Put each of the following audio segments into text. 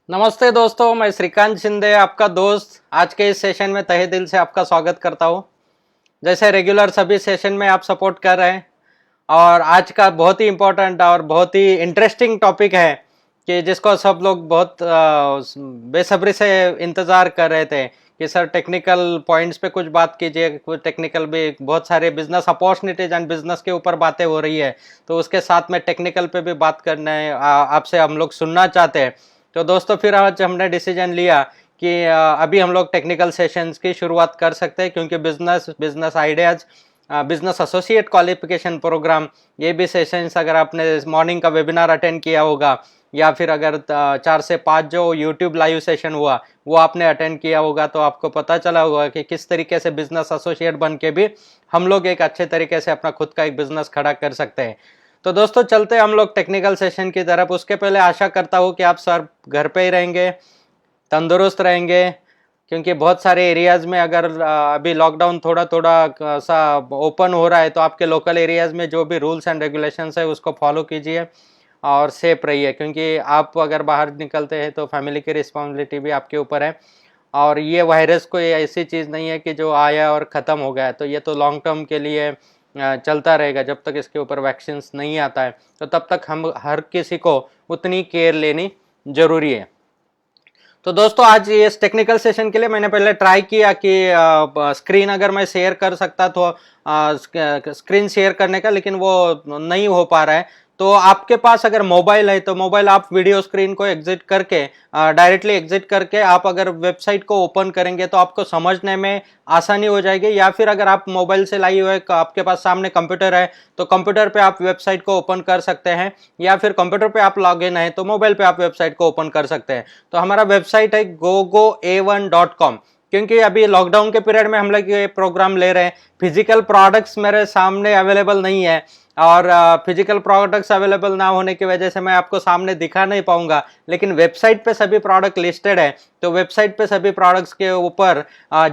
नमस्ते दोस्तों, मैं श्रीकांत शिंदे आपका दोस्त आज के इस सेशन में तहे दिल से आपका स्वागत करता हूं। जैसे रेगुलर सभी सेशन में आप सपोर्ट कर रहे हैं और आज का बहुत ही इम्पोर्टेंट और बहुत ही इंटरेस्टिंग टॉपिक है कि जिसको सब लोग बहुत बेसब्री से इंतज़ार कर रहे थे कि सर टेक्निकल पॉइंट्स पे कुछ बात कीजिए। कुछ टेक्निकल भी बहुत सारे बिजनेस अपॉर्चुनिटीज एंड बिजनेस के ऊपर बातें हो रही है, तो उसके साथ में टेक्निकल पे भी बात करना है, आपसे हम लोग सुनना चाहते हैं। तो दोस्तों फिर आज हमने डिसीजन लिया कि अभी हम लोग टेक्निकल सेशंस की शुरुआत कर सकते हैं, क्योंकि business ideas, business associate qualification program, ये भी सेशंस अगर आपने मॉर्निंग का वेबिनार अटेंड किया होगा या फिर अगर 4 से 5 जो यूट्यूब लाइव सेशन हुआ वो आपने अटेंड किया होगा, तो आपको पता चला होगा कि किस तरीके से बिजनेस एसोसिएट बन के भी हम लोग एक अच्छे तरीके से अपना खुद का एक बिजनेस खड़ा कर सकते हैं। तो दोस्तों चलते हम लोग टेक्निकल सेशन की तरफ। उसके पहले आशा करता हूँ कि आप सब घर पे ही रहेंगे, तंदुरुस्त रहेंगे, क्योंकि बहुत सारे एरियाज़ में अगर अभी लॉकडाउन थोड़ा थोड़ा सा ओपन हो रहा है, तो आपके लोकल एरियाज़ में जो भी रूल्स एंड रेगुलेशंस है उसको फॉलो कीजिए और सेफ रहिए, क्योंकि आप अगर बाहर निकलते हैं तो फैमिली की रिस्पॉन्सिबिलिटी भी आपके ऊपर है। और ये वायरस कोई ऐसी चीज़ नहीं है कि जो आया और ख़त्म हो गया, तो ये तो लॉन्ग टर्म के लिए चलता रहेगा। जब तक इसके ऊपर वैक्सीन्स नहीं आता है तो तब तक हम हर किसी को उतनी केयर लेनी ज़रूरी है। तो दोस्तों आज इस टेक्निकल सेशन के लिए मैंने पहले ट्राई किया कि स्क्रीन अगर मैं शेयर कर सकता तो स्क्रीन शेयर करने का, लेकिन वो नहीं हो पा रहा है। तो आपके पास अगर मोबाइल है तो मोबाइल आप वीडियो स्क्रीन को एग्जिट करके, डायरेक्टली एग्जिट करके आप अगर वेबसाइट को ओपन करेंगे तो आपको समझने में आसानी हो जाएगी। या फिर अगर आप मोबाइल से लाए हुए आपके पास सामने कंप्यूटर है तो कंप्यूटर पे आप वेबसाइट को ओपन कर सकते हैं, या फिर कंप्यूटर पे आप लॉग इन है तो मोबाइल पे आप वेबसाइट को ओपन कर सकते हैं। तो हमारा वेबसाइट है gogoa1.com। क्योंकि अभी लॉकडाउन के पीरियड में हम लोग ये प्रोग्राम ले रहे हैं, फिजिकल प्रोडक्ट्स मेरे सामने अवेलेबल नहीं है और फिजिकल प्रोडक्ट्स अवेलेबल ना होने की वजह से मैं आपको सामने दिखा नहीं पाऊंगा, लेकिन वेबसाइट पे सभी प्रोडक्ट लिस्टेड है। तो वेबसाइट पे सभी प्रोडक्ट्स के ऊपर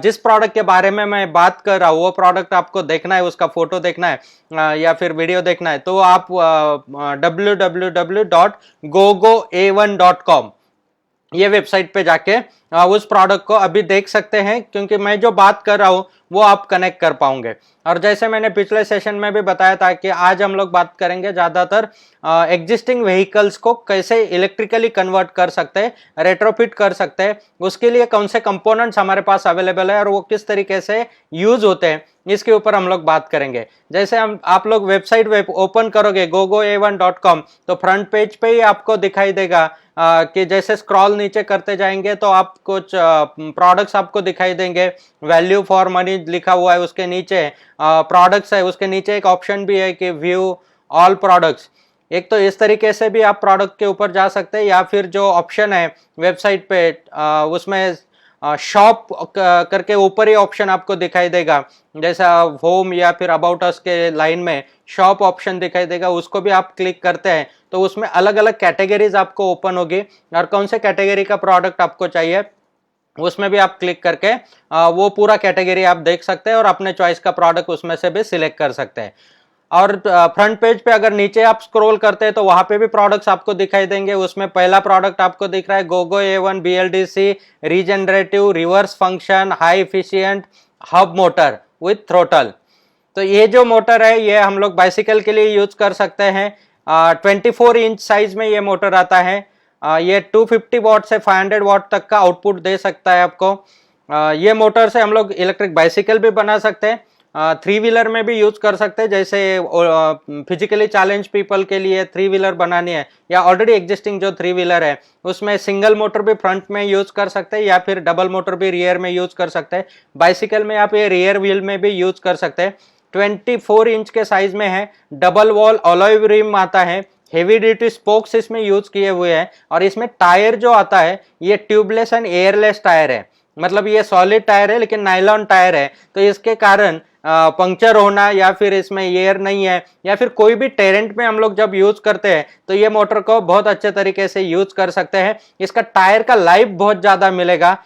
जिस प्रोडक्ट के बारे में मैं बात कर रहा हूँ वो प्रोडक्ट आपको देखना है, उसका फोटो देखना है या फिर वीडियो देखना है, तो आप www.gogoa1.com ये वेबसाइट पे जाके उस प्रोडक्ट को अभी देख सकते हैं, क्योंकि मैं जो बात कर रहा हूं वो आप कनेक्ट कर पाओगे। और जैसे मैंने पिछले सेशन में भी बताया था कि आज हम लोग बात करेंगे ज्यादातर एग्जिस्टिंग व्हीकल्स को कैसे इलेक्ट्रिकली कन्वर्ट कर सकते हैं, रेट्रोफिट कर सकते हैं, उसके लिए कौन से कंपोनेंट्स हमारे पास अवेलेबल है और वो किस तरीके से यूज होते हैं, इसके ऊपर हम लोग बात करेंगे। जैसे आप लोग वेबसाइट ओपन करोगे gogoa1.com तो फ्रंट पेज पे ही आपको दिखाई देगा कि जैसे स्क्रॉल नीचे करते जाएंगे तो आप कुछ प्रोडक्ट्स आपको दिखाई देंगे। वैल्यू फॉर मनी लिखा हुआ है, उसके नीचे प्रोडक्ट्स है, उसके नीचे एक ऑप्शन भी है कि व्यू ऑल प्रोडक्ट्स। एक तो इस तरीके से भी आप प्रोडक्ट के ऊपर जा सकते हैं, या फिर जो ऑप्शन है वेबसाइट पे उसमें शॉप करके ऊपर ही ऑप्शन आपको दिखाई देगा, जैसा होम या फिर अबाउट अस के लाइन में शॉप ऑप्शन दिखाई देगा, उसको भी आप क्लिक करते हैं तो उसमें अलग अलग कैटेगरीज आपको ओपन होगी और कौन से कैटेगरी का प्रोडक्ट आपको चाहिए उसमें भी आप क्लिक करके वो पूरा कैटेगरी आप देख सकते हैं और अपने चॉइस का प्रोडक्ट उसमें से भी सिलेक्ट कर सकते हैं। और फ्रंट पेज पे अगर नीचे आप स्क्रॉल करते हैं तो वहां पे भी प्रोडक्ट्स आपको दिखाई देंगे। उसमें पहला प्रोडक्ट आपको दिख रहा है gogoa1 BLDC regenerative reverse function high efficient hub motor with throttle. तो ये जो मोटर है ये हम लोग बाइसिकल के लिए यूज कर सकते हैं। 24 इंच साइज में ये मोटर आता है। ये 250 वॉट से 500 वॉट तक का आउटपुट दे सकता है आपको। ये मोटर से हम लोग इलेक्ट्रिक बाइसिकल भी बना सकते हैं, 3 व्हीलर में भी यूज कर सकते हैं। जैसे फिजिकली चैलेंज पीपल के लिए 3 व्हीलर बनानी है या ऑलरेडी एग्जिस्टिंग जो 3 व्हीलर है उसमें सिंगल मोटर भी फ्रंट में यूज कर सकते हैं या फिर डबल मोटर भी रियर में यूज कर सकते हैं। बाइसिकल में आप ये रियर व्हील में भी यूज कर सकते हैं। 24 इंच के साइज में है, डबल वॉल अलॉय रिम आता है, हेवी ड्यूटी स्पोक्स इसमें यूज किए हुए हैं और इसमें टायर जो आता है ये ट्यूबलेस एंड एयरलेस टायर है। मतलब ये सॉलिड टायर है लेकिन नाइलॉन टायर है, तो इसके कारण पंक्चर होना या फिर इसमें एयर नहीं है या फिर कोई भी टेरेंट में हम लोग जब यूज करते हैं तो ये मोटर को बहुत अच्छे तरीके से यूज कर सकते हैं। इसका टायर का लाइफ बहुत ज्यादा मिलेगा।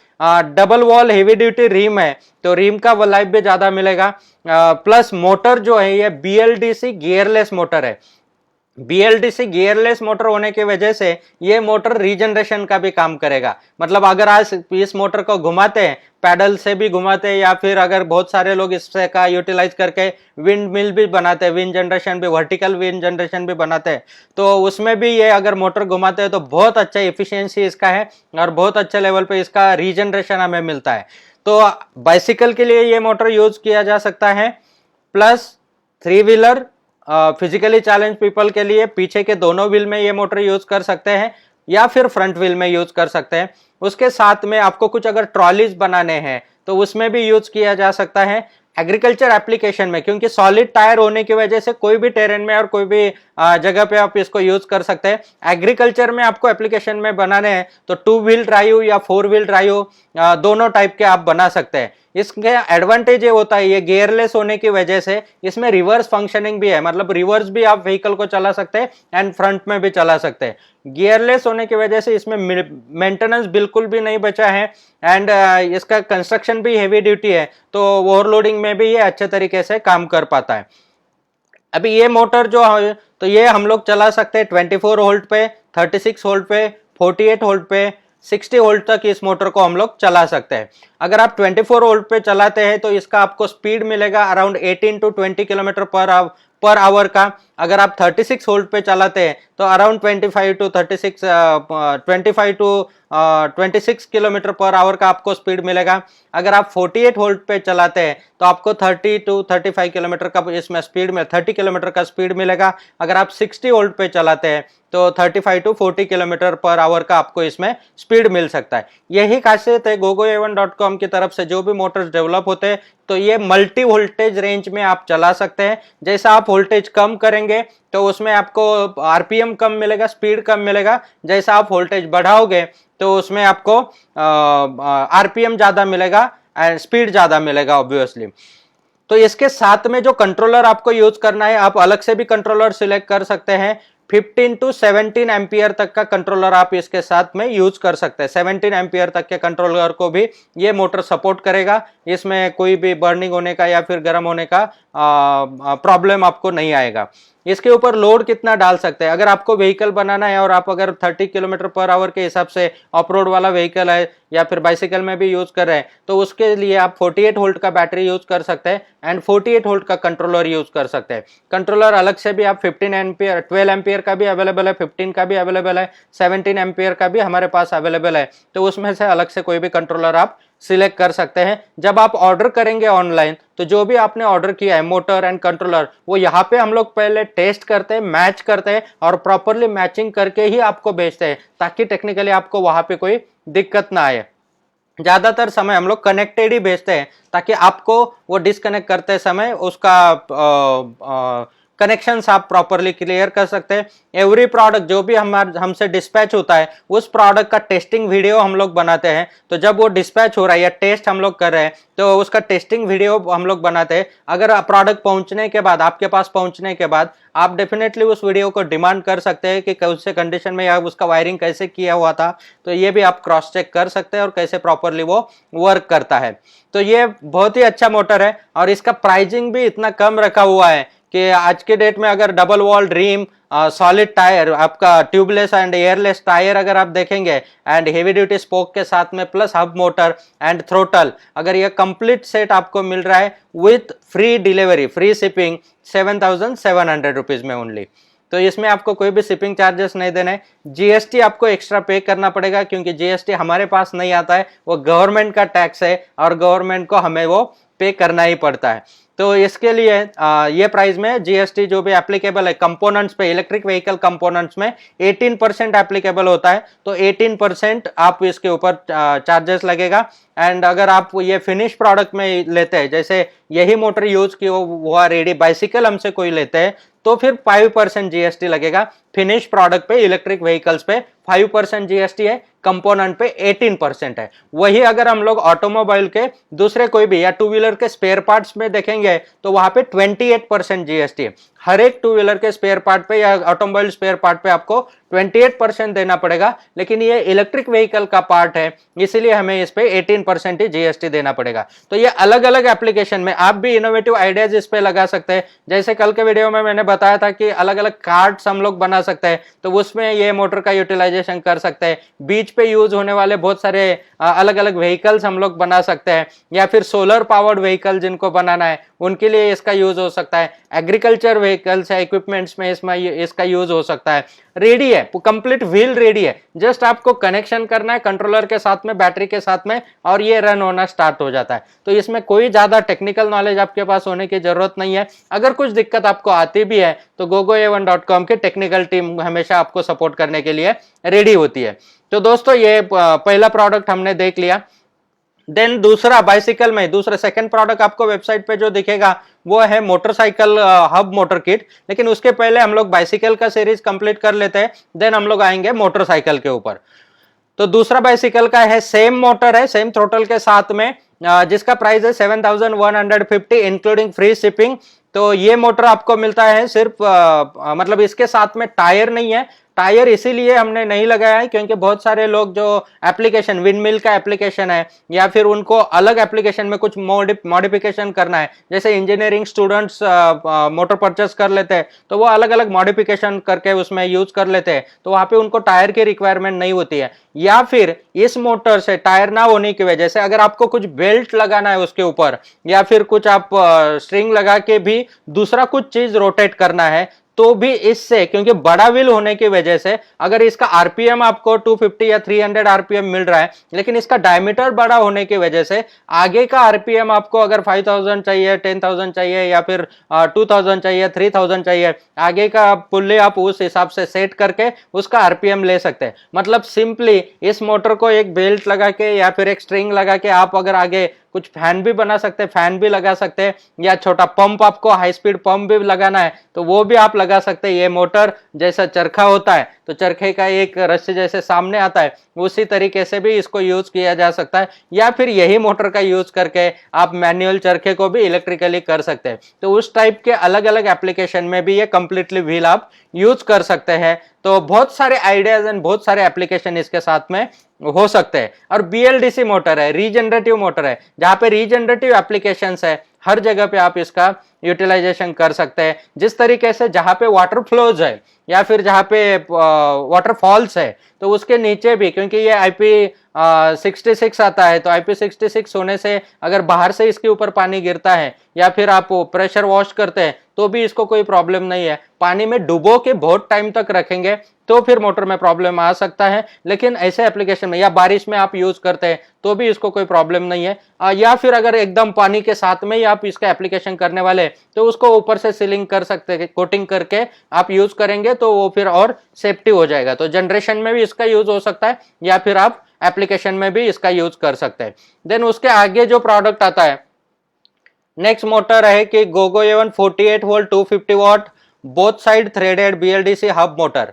Double wall heavy duty rim है तो रिम का वो लाइफ भी ज्यादा मिलेगा। प्लस मोटर जो है ये BLDC गियरलेस मोटर है। BLDC गियरलेस मोटर होने की वजह से ये मोटर रीजनरेशन का भी काम करेगा। मतलब अगर आज इस मोटर को घुमाते हैं, पैडल से भी घुमाते हैं, या फिर अगर बहुत सारे लोग इससे का यूटिलाइज करके विंड मिल भी बनाते हैं, विंड जनरेशन भी, वर्टिकल विंड जनरेशन भी बनाते हैं, तो उसमें भी ये अगर मोटर घुमाते हैं तो बहुत अच्छा इफिशियंसी इसका है और बहुत अच्छे लेवल पे इसका रीजनरेशन हमें मिलता है। तो बाइसिकल के लिए ये मोटर यूज किया जा सकता है, plus 3 wheeler physically challenge people के लिए पीछे के दोनों व्हील में ये मोटर यूज कर सकते हैं या फिर फ्रंट व्हील में यूज कर सकते हैं। उसके साथ में आपको कुछ अगर ट्रॉलीज बनाने हैं तो उसमें भी यूज किया जा सकता है। एग्रीकल्चर एप्लीकेशन में, क्योंकि सॉलिड टायर होने की वजह से कोई भी टेरेन में और कोई भी जगह पे आप इसको यूज कर सकते हैं। एग्रीकल्चर में आपको एप्लीकेशन में बनाने हैं तो 2 व्हील ड्राइव या 4 व्हील ड्राइव दोनों टाइप के आप बना सकते हैं। इसके एडवांटेज ये होता है, ये गियरलेस होने की वजह से इसमें रिवर्स फंक्शनिंग भी है, मतलब रिवर्स भी आप व्हीकल को चला सकते हैं एंड फ्रंट में भी चला सकते हैं। गियरलेस होने की वजह से इसमें मेंटेनेंस बिल्कुल भी नहीं बचा है एंड इसका कंस्ट्रक्शन भी हेवी ड्यूटी है, तो ओवरलोडिंग में भी ये अच्छे तरीके से काम कर पाता है। अभी ये मोटर जो है तो ये हम लोग चला सकते हैं 24 वोल्ट पे, 36 वोल्ट पे, 48 वोल्ट पे, 60 वोल्ट तक इस मोटर को हम लोग चला सकते हैं। अगर आप 24 वोल्ट पे चलाते हैं तो इसका आपको स्पीड मिलेगा around 18 to 20 kilometre per hour का। अगर आप 36 वोल्ट पे चलाते हैं तो अराउंड 25 किलोमीटर पर आवर का आपको स्पीड मिलेगा। अगर आप 48 वोल्ट पे चलाते हैं तो आपको 30 टू 35 किलोमीटर का इसमें स्पीड में 30 किलोमीटर का स्पीड मिलेगा। अगर आप 60 वोल्ट पे चलाते हैं तो 35 टू 40 किलोमीटर पर आवर का आपको इसमें स्पीड मिल सकता है। यही खासियत है gogoa1.com की तरफ से जो भी मोटर्स डेवलप होते हैं तो ये मल्टी वोल्टेज रेंज में आप चला सकते हैं। जैसा आप वोल्टेज कम करेंगे तो उसमें आपको आरपीएम कम मिलेगा, स्पीड कम मिलेगा। जैसा आप वोल्टेज बढ़ाओगे तो उसमें आपको आरपीएम ज्यादा मिलेगा एंड स्पीड ज्यादा मिलेगा ऑब्वियसली। तो इसके साथ में जो कंट्रोलर आपको यूज करना है, आप अलग से भी कंट्रोलर सिलेक्ट कर सकते हैं। 15 टू 17 एम्पियर तक का कंट्रोलर आप इसके साथ में यूज कर सकते हैं। 17 एम्पियर तक के कंट्रोलर को भी ये मोटर सपोर्ट करेगा। इसमें कोई भी बर्निंग होने का या फिर गर्म होने का प्रॉब्लम आपको नहीं आएगा। इसके ऊपर लोड कितना डाल सकते हैं, अगर आपको व्हीकल बनाना है और आप अगर 30 किलोमीटर पर आवर के हिसाब से ऑफ रोड वाला व्हीकल है या फिर बाइसिकल में भी यूज कर रहे हैं तो उसके लिए आप 48 वोल्ट का बैटरी यूज कर सकते हैं एंड 48 वोल्ट का कंट्रोलर यूज कर सकते हैं। कंट्रोलर अलग से भी आप 15 एम्पियर 12 एम्पियर का भी अवेलेबल है, 15 का भी अवेलेबल है, 17 एम्पियर का भी हमारे पास अवेलेबल है। तो उसमें से अलग से कोई भी कंट्रोलर आप सिलेक्ट कर सकते हैं। जब आप ऑर्डर करेंगे ऑनलाइन तो जो भी आपने ऑर्डर किया है मोटर एंड कंट्रोलर, वो यहाँ पे हम लोग पहले टेस्ट करते हैं, मैच करते हैं और प्रॉपरली मैचिंग करके ही आपको भेजते हैं ताकि टेक्निकली आपको वहां पे कोई दिक्कत ना आए। ज्यादातर समय हम लोग कनेक्टेड ही भेजते हैं ताकि आपको वो डिस्कनेक्ट करते समय उसका कनेक्शंस आप प्रॉपरली क्लियर कर सकते हैं। एवरी प्रोडक्ट जो भी हमसे डिस्पैच होता है उस प्रोडक्ट का टेस्टिंग वीडियो हम लोग बनाते हैं। तो जब वो डिस्पैच हो रहा है या टेस्ट हम लोग कर रहे हैं तो उसका टेस्टिंग वीडियो हम लोग बनाते हैं। अगर प्रोडक्ट पहुंचने के बाद, आपके पास पहुंचने के बाद, आप डेफिनेटली उस वीडियो को डिमांड कर सकते हैं कि कौन से कंडीशन में या उसका वायरिंग कैसे किया हुआ था, तो ये भी आप क्रॉस चेक कर सकते हैं और कैसे प्रॉपरली वो वर्क करता है। तो ये बहुत ही अच्छा मोटर है और इसका प्राइसिंग भी इतना कम रखा हुआ है कि आज के डेट में अगर double wall rim, solid tyre, आपका ट्यूबलेस एंड एयरलेस टायर अगर आप देखेंगे एंड हेवी ड्यूटी स्पोक के साथ में plus hub motor and throttle, अगर ये कंप्लीट सेट आपको मिल रहा है with free delivery, free shipping 7,700 rupees में ओनली। तो इसमें आपको कोई भी शिपिंग चार्जेस नहीं देने। जीएसटी आपको एक्स्ट्रा पे करना पड़ेगा क्योंकि जीएसटी हमारे पास नहीं आता है, वो गवर्नमेंट का टैक्स है और गवर्नमेंट को हमें वो पे करना ही पड़ता है। तो इसके लिए ये प्राइस में जीएसटी जो भी एप्लीकेबल है कंपोनेंट्स पे, इलेक्ट्रिक व्हीकल कंपोनेंट्स में 18% एप्लीकेबल होता है। तो 18% आप इसके ऊपर चार्जेस लगेगा। एंड अगर आप ये फिनिश प्रोडक्ट में लेते हैं, जैसे यही मोटर यूज की हुआ रेडी बाइसिकल हमसे कोई लेते हैं तो फिर 5% जीएसटी लगेगा। फिनिश प्रोडक्ट पे, इलेक्ट्रिक व्हीकल्स पे 5% जीएसटी है। कंपोनेंट पे 18% है। वही अगर हम लोग ऑटोमोबाइल के दूसरे कोई भी या टू व्हीलर के स्पेयर पार्ट्स में देखेंगे तो वहां पे 28% जीएसटी है। हर एक टू व्हीलर के स्पेयर पार्ट पे या ऑटोमोबाइल स्पेयर पार्ट पे आपको 28% देना पड़ेगा, लेकिन ये इलेक्ट्रिक व्हीकल का पार्ट है इसीलिए हमें इस पे 18% ही जीएसटी देना पड़ेगा। तो ये अलग अलग एप्लीकेशन में आप भी इनोवेटिव आइडियाज इस पे लगा सकते हैं। जैसे कल के वीडियो में मैंने बताया था कि अलग अलग कार्ड्स हम लोग बना सकते हैं, तो उसमें ये मोटर का यूटिलाइजेशन कर सकते हैं। बीच पे यूज होने वाले बहुत सारे अलग अलग व्हीकल्स हम लोग बना सकते हैं, या फिर सोलर पावर्ड व्हीकल जिनको बनाना है उनके लिए इसका यूज हो सकता है। एग्रीकल्चर व्हीकल्स या इक्विपमेंट्स में इसमें इसका यूज हो सकता है। रेडी है, कंप्लीट व्हील रेडी है, जस्ट आपको कनेक्शन करना है कंट्रोलर के साथ में, बैटरी के साथ में, और ये रन होना स्टार्ट हो जाता है। तो इसमें कोई ज्यादा टेक्निकल नॉलेज आपके पास होने की जरूरत नहीं है। अगर कुछ दिक्कत आपको आती भी है तो gogoa1.com की टेक्निकल टीम हमेशा आपको सपोर्ट करने के लिए रेडी होती है। तो दोस्तों ये पहला प्रोडक्ट हमने देख लिया। देन दूसरा बाइसिकल में दूसरा सेकंड प्रोडक्ट आपको वेबसाइट पे जो दिखेगा वो है मोटरसाइकिल हब मोटर किट। लेकिन उसके पहले हम लोग बाइसिकल का सीरीज कंप्लीट कर लेते हैं, देन हम लोग आएंगे मोटरसाइकिल के ऊपर। तो दूसरा बाइसिकल का है, सेम मोटर है, सेम थ्रोटल के साथ में, जिसका प्राइस है 7150 इंक्लूडिंग फ्री शिपिंग। तो ये मोटर आपको मिलता है सिर्फ मतलब इसके साथ में टायर नहीं है। टायर इसीलिए हमने नहीं लगाया है क्योंकि बहुत सारे लोग जो एप्लीकेशन विंडमिल का एप्लीकेशन है या फिर उनको अलग एप्लीकेशन में कुछ मॉडिफिकेशन करना है, जैसे इंजीनियरिंग स्टूडेंट्स मोटर परचेस कर लेते हैं तो वो अलग अलग मॉडिफिकेशन करके उसमें यूज कर लेते हैं, तो वहां पे उनको टायर की रिक्वायरमेंट नहीं होती है। या फिर इस मोटर से टायर ना होने की वजह से अगर आपको कुछ बेल्ट लगाना है उसके ऊपर या फिर कुछ आप स्ट्रिंग लगा के भी दूसरा कुछ चीज रोटेट करना है तो भी इससे, क्योंकि बड़ा व्हील होने की वजह से अगर इसका आरपीएम आपको 250 या 300 आरपीएम मिल रहा है, लेकिन इसका डायमीटर बड़ा होने की वजह से आगे का आरपीएम आपको अगर 5000 चाहिए, 10,000 चाहिए या फिर 2000 चाहिए, 3000 चाहिए, आगे का पुल्ले आप उस हिसाब से सेट करके उसका आरपीएम ले सकते हैं। मतलब सिंपली इस मोटर को एक बेल्ट लगा के या फिर एक स्ट्रिंग लगा के आप अगर आगे कुछ फैन भी बना सकते हैं, फैन भी लगा सकते हैं, या छोटा पंप आपको हाई स्पीड पंप भी लगाना है तो वो भी आप लगा सकते हैं। ये मोटर जैसा चरखा होता है तो चरखे का एक रस्सी जैसे सामने आता है उसी तरीके से भी इसको यूज किया जा सकता है, या फिर यही मोटर का यूज करके आप मैनुअल चरखे को भी इलेक्ट्रिकली कर सकते हैं। तो उस टाइप के अलग अलग एप्लीकेशन में भी ये कंप्लीटली व्हील आप यूज कर सकते हैं। तो बहुत सारे आइडियाज एंड बहुत सारे एप्लीकेशन इसके साथ में हो सकते हैं। और बीएलडीसी मोटर है, रीजनरेटिव मोटर है, जहां पे रीजनरेटिव एप्लीकेशंस है हर जगह पे आप इसका यूटिलाइजेशन कर सकते हैं। जिस तरीके से जहां पे वाटर फ्लोज है या फिर जहां पे वाटरफॉल्स है तो उसके नीचे भी, क्योंकि ये IP66 आता है, तो IP66 होने से अगर बाहर से इसके ऊपर पानी गिरता है या फिर आप प्रेशर वॉश करते हैं तो भी इसको कोई प्रॉब्लम नहीं है। पानी में डुबो के बहुत टाइम तक रखेंगे तो फिर मोटर में प्रॉब्लम आ सकता है, लेकिन ऐसे एप्लीकेशन में या बारिश में आप यूज करते हैं तो भी इसको कोई प्रॉब्लम नहीं है। या फिर अगर एकदम पानी के साथ में ही आप इसका एप्लीकेशन करने वाले तो उसको ऊपर से सीलिंग कर सकते हैं, कोटिंग करके आप यूज करेंगे तो वो फिर और सेफ्टी हो जाएगा। तो जनरेशन में भी इसका यूज हो सकता है या फिर आप एप्लीकेशन में भी इसका यूज कर सकते हैं। देन उसके आगे जो प्रोडक्ट आता है नेक्स्ट मोटर है कि gogoa1 48 volt 250 what both side threaded BLDC hub motor.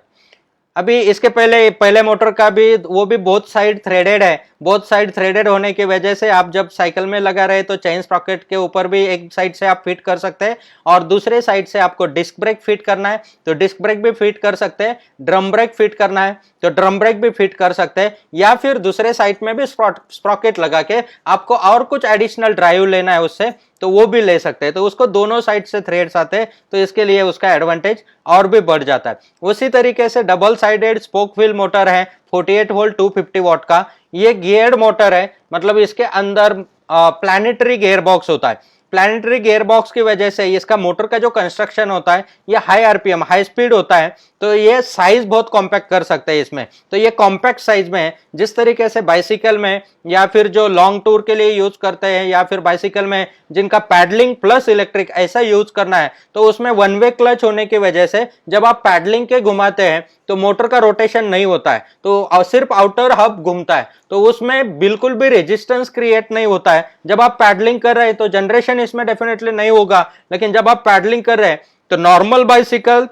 अभी इसके पहले मोटर का भी वो भी बोथ साइड थ्रेडेड है। बोथ साइड थ्रेडेड होने की वजह से आप जब साइकिल में लगा रहे तो चेन स्प्रॉकेट के ऊपर भी एक साइड से आप फिट कर सकते हैं और दूसरे साइड से आपको डिस्क ब्रेक फिट करना है तो डिस्क ब्रेक भी फिट कर सकते हैं, ड्रम ब्रेक फिट करना है तो ड्रम ब्रेक भी फिट कर सकते हैं, या फिर दूसरे साइड में भी स्प्रॉकेट लगा के आपको और कुछ एडिशनल ड्राइव लेना है उससे तो वो भी ले सकते हैं। तो उसको दोनों साइड से थ्रेड्स आते हैं तो इसके लिए उसका एडवांटेज और भी बढ़ जाता है। उसी तरीके से double sided spoke wheel motor है 48 वोल्ट 250 वॉट का। ये गियर्ड मोटर है, मतलब इसके अंदर प्लैनेटरी गियर बॉक्स होता है। प्लैनेटरी गियर बॉक्स की वजह से इसका मोटर का जो कंस्ट्रक्शन होता है ये हाई आरपीएम हाई स्पीड होता है, तो ये साइज बहुत कॉम्पैक्ट कर सकते हैं इसमें। तो ये कॉम्पैक्ट साइज में है, जिस तरीके से बाइसिकल में या फिर जो लॉन्ग टूर के लिए यूज करते हैं या फिर बाइसिकल में जिनका पैडलिंग प्लस इलेक्ट्रिक ऐसा यूज करना है तो उसमें वन वे क्लच होने की वजह से जब आप पैडलिंग के घुमाते हैं तो मोटर का रोटेशन नहीं होता है, तो सिर्फ आउटर हब घूमता है, तो उसमें बिल्कुल भी रेजिस्टेंस क्रिएट नहीं होता है। जब आप पैडलिंग कर रहे हैं तो जनरेशन इसमें डेफिनेटली नहीं होगा, लेकिन जब आप पैडलिंग कर रहे हैं तो नॉर्मल बाइसिकल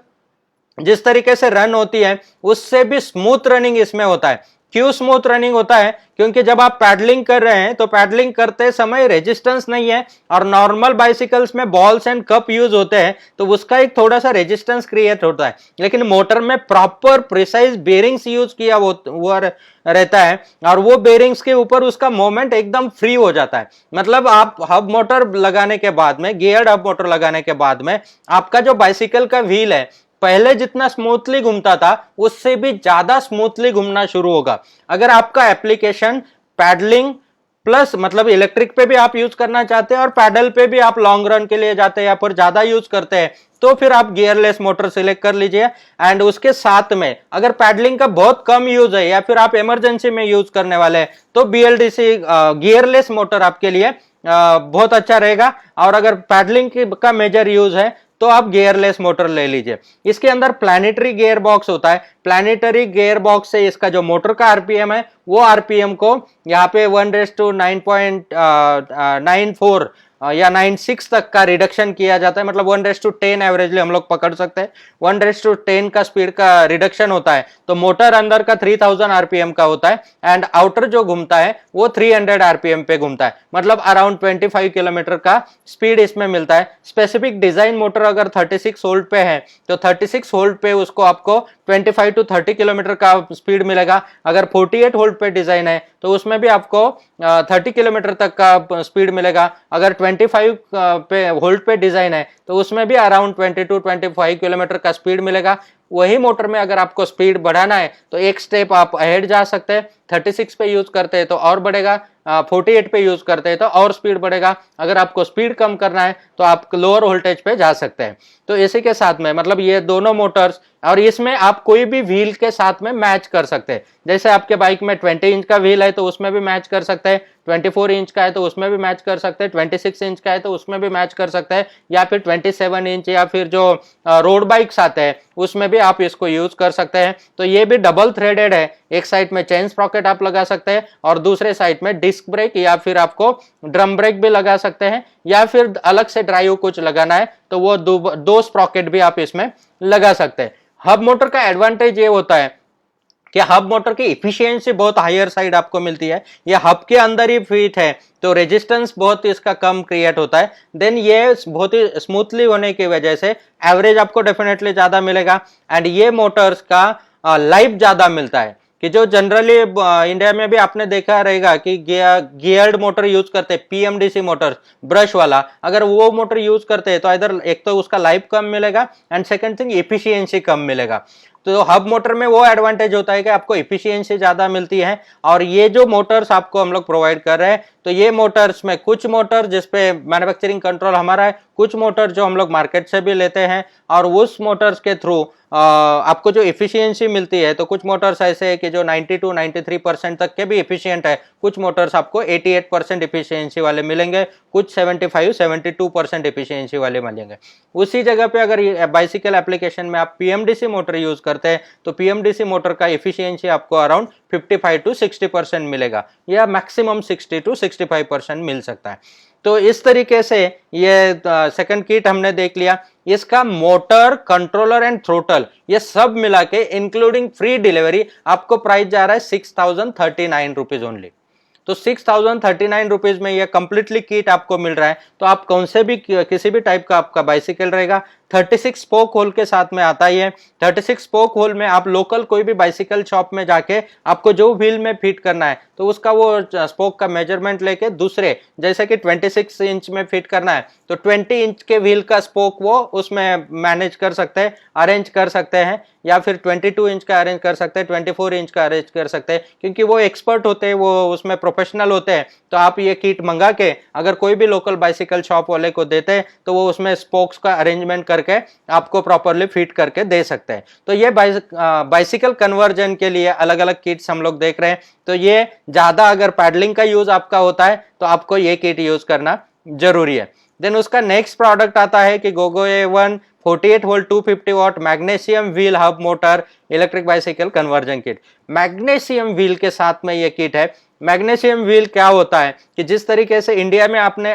जिस तरीके से रन होती है उससे भी स्मूथ रनिंग इसमें होता है। क्यों स्मूथ रनिंग होता है? क्योंकि जब आप पैडलिंग कर रहे हैं तो पैडलिंग करते समय रेजिस्टेंस नहीं है, और नॉर्मल बाइसिकल्स में बॉल्स एंड कप यूज होते हैं तो उसका एक थोड़ा सा रेजिस्टेंस क्रिएट होता है, लेकिन मोटर में प्रॉपर प्रिसाइज बेरिंग्स यूज किया वो रहता है, और वो बेरिंग्स के ऊपर उसका मोमेंट एकदम फ्री हो जाता है। मतलब आप हब मोटर लगाने के बाद में, गियर्ड हब मोटर लगाने के बाद में, आपका जो बाइसिकल का व्हील है पहले जितना स्मूथली घूमता था उससे भी ज्यादा स्मूथली घूमना शुरू होगा। अगर आपका एप्लीकेशन पैडलिंग प्लस मतलब इलेक्ट्रिक पे भी आप यूज करना चाहते हैं और पैडल पे भी आप लॉन्ग रन के लिए जाते हैं या फिर ज्यादा यूज करते हैं, तो फिर आप गियरलेस मोटर सिलेक्ट कर लीजिए। एंड उसके साथ में अगर पैडलिंग का बहुत कम यूज है या फिर आप इमरजेंसी में यूज करने वाले हैं तो BLDC गियरलेस मोटर आपके लिए बहुत अच्छा रहेगा। और अगर पैडलिंग का मेजर यूज है तो आप गियरलेस मोटर ले लीजिए। इसके अंदर प्लैनेटरी गियर बॉक्स होता है। प्लैनेटरी गियर बॉक्स से इसका जो मोटर का आरपीएम है वो आरपीएम को यहाँ पे 1:9.94 या 96 तक का रिडक्शन किया जाता है। मतलब 1:10 एवरेजली हम लोग पकड़ सकते हैं, 1:10 का स्पीड का रिडक्शन होता है। तो मोटर अंदर का 3000 आरपीएम का होता है एंड आउटर जो घूमता है वो 300 आरपीएम पे घूमता है। मतलब अराउंड 25 किलोमीटर का स्पीड इसमें मिलता है। स्पेसिफिक डिजाइन मोटर अगर 36 वोल्ट पे है तो 36 वोल्ट पे उसको आपको 25 to 30 किलोमीटर का स्पीड मिलेगा। अगर 48 वोल्ट पे डिजाइन है तो उसमें भी आपको 30 किलोमीटर तक का स्पीड मिलेगा। अगर 25 पे वोल्ट पे डिजाइन है तो उसमें भी अराउंड 20 to 25 किलोमीटर का स्पीड मिलेगा। वही मोटर में अगर आपको स्पीड बढ़ाना है तो एक स्टेप आप अहेड जा सकते हैं। 36 पे यूज करते हैं तो और बढ़ेगा, 48 पे यूज करते हैं तो और स्पीड बढ़ेगा। अगर आपको स्पीड कम करना है तो आप लोअर वोल्टेज पे जा सकते हैं। तो इसी के साथ में मतलब ये दोनों मोटर्स, और इसमें आप कोई भी व्हील के साथ में मैच कर सकते हैं। जैसे आपके बाइक में 20 इंच का व्हील है तो उसमें भी मैच कर सकते हैं, 24 इंच का है तो उसमें भी मैच कर सकते हैं, 26 इंच का है तो उसमें भी मैच कर सकते हैं, या फिर 27 इंच या फिर जो रोड बाइक्स आते हैं उसमें भी आप इसको यूज कर सकते हैं। तो ये भी डबल थ्रेडेड है। एक साइड में चेन स्प्रॉकेट आप लगा सकते हैं और दूसरे साइड में डिस्क ब्रेक या फिर आपको ड्रम ब्रेक भी लगा सकते हैं, या फिर अलग से ड्राइव कुछ लगाना है तो वो दो स्प्रॉकेट भी आप इसमें लगा सकते हैं। हब मोटर का एडवांटेज ये होता है कि हब मोटर की इफिशियंसी बहुत हायर साइड आपको मिलती है। ये हब के अंदर ही फिट है तो रेजिस्टेंस बहुत इसका कम क्रिएट होता है। देन ये बहुत ही स्मूथली होने की वजह से एवरेज आपको डेफिनेटली ज्यादा मिलेगा। एंड ये मोटर्स का लाइफ ज्यादा मिलता है कि जो जनरली इंडिया में भी आपने देखा रहेगा कि गियर्ड मोटर यूज करते हैं, PMDC मोटर ब्रश वाला, अगर वो मोटर यूज करते हैं तो इधर एक तो उसका लाइफ कम मिलेगा एंड सेकंड थिंग एफिशिएंसी कम मिलेगा। तो हब मोटर में वो एडवांटेज होता है कि आपको एफिशिएंसी ज्यादा मिलती है। और ये जो मोटर्स आपको हम लोग प्रोवाइड कर रहे हैं तो ये मोटर्स में कुछ मोटर जिसपे मैन्युफैक्चरिंग कंट्रोल हमारा है, कुछ मोटर जो हम लोग मार्केट से भी लेते हैं और उस मोटर्स के थ्रू आपको जो एफिशिएंसी मिलती है, तो कुछ मोटर्स ऐसे है कि जो 90 to 93% तक के भी एफिशिएंट है, कुछ मोटर्स आपको 88% एफिशिएंसी वाले मिलेंगे, कुछ 75-72% एफिशिएंसी वाले मिलेंगे। उसी जगह पे अगर बाइसिकल एप्लीकेशन में आप PMDC मोटर यूज करते हैं तो PMDC मोटर का एफिशिएंसी आपको अराउंड 55 to 60% मिलेगा, या मैक्सिमम 60 to 65% मिल सकता है। तो इस तरीके से ये सेकंड किट हमने देख लिया। इसका मोटर, कंट्रोलर एंड थ्रोटल ये सब मिला के इंक्लूडिंग फ्री डिलीवरी आपको प्राइस जा रहा है 6039 रुपीज ओनली। तो 6039 रुपीज में ये कंप्लीटली किट आपको मिल रहा है। तो आप कौन से भी किसी भी टाइप का आपका बाइसिकल रहेगा, 36 स्पोक होल के साथ में आता ही है। 36 स्पोक होल में आप लोकल कोई भी बाइसिकल शॉप में जाके आपको जो व्हील में फिट करना है तो उसका वो स्पोक का मेजरमेंट लेके दूसरे, जैसे कि 26 इंच में फिट करना है तो 20 इंच के व्हील का स्पोक वो उसमें मैनेज कर सकते हैं, अरेंज कर सकते हैं, या फिर 22 इंच का अरेंज कर सकते हैं, 24 इंच का अरेंज कर सकते हैं, क्योंकि वो एक्सपर्ट होते हैं, वो उसमें प्रोफेशनल होते हैं। तो आप ये किट मंगा के अगर कोई भी लोकल बाइसिकल शॉप वाले को देते हैं तो वो उसमें स्पोक्स का अरेंजमेंट करके आपको प्रॉपरली फिट करके दे सकते हैं। तो ये बाइसिकल कन्वर्जन के लिए अलग अलग किट्स हम लोग देख रहे हैं। तो ये ज्यादा अगर पैडलिंग का यूज आपका होता है तो आपको ये किट यूज करना जरूरी है। देन उसका नेक्स्ट प्रोडक्ट आता है कि Gogo A1 48 volt 250 what magnesium wheel hub motor electric bicycle conversion kit. Magnesium wheel के साथ में ये किट है। मैग्नीशियम व्हील क्या होता है कि जिस तरीके से इंडिया में आपने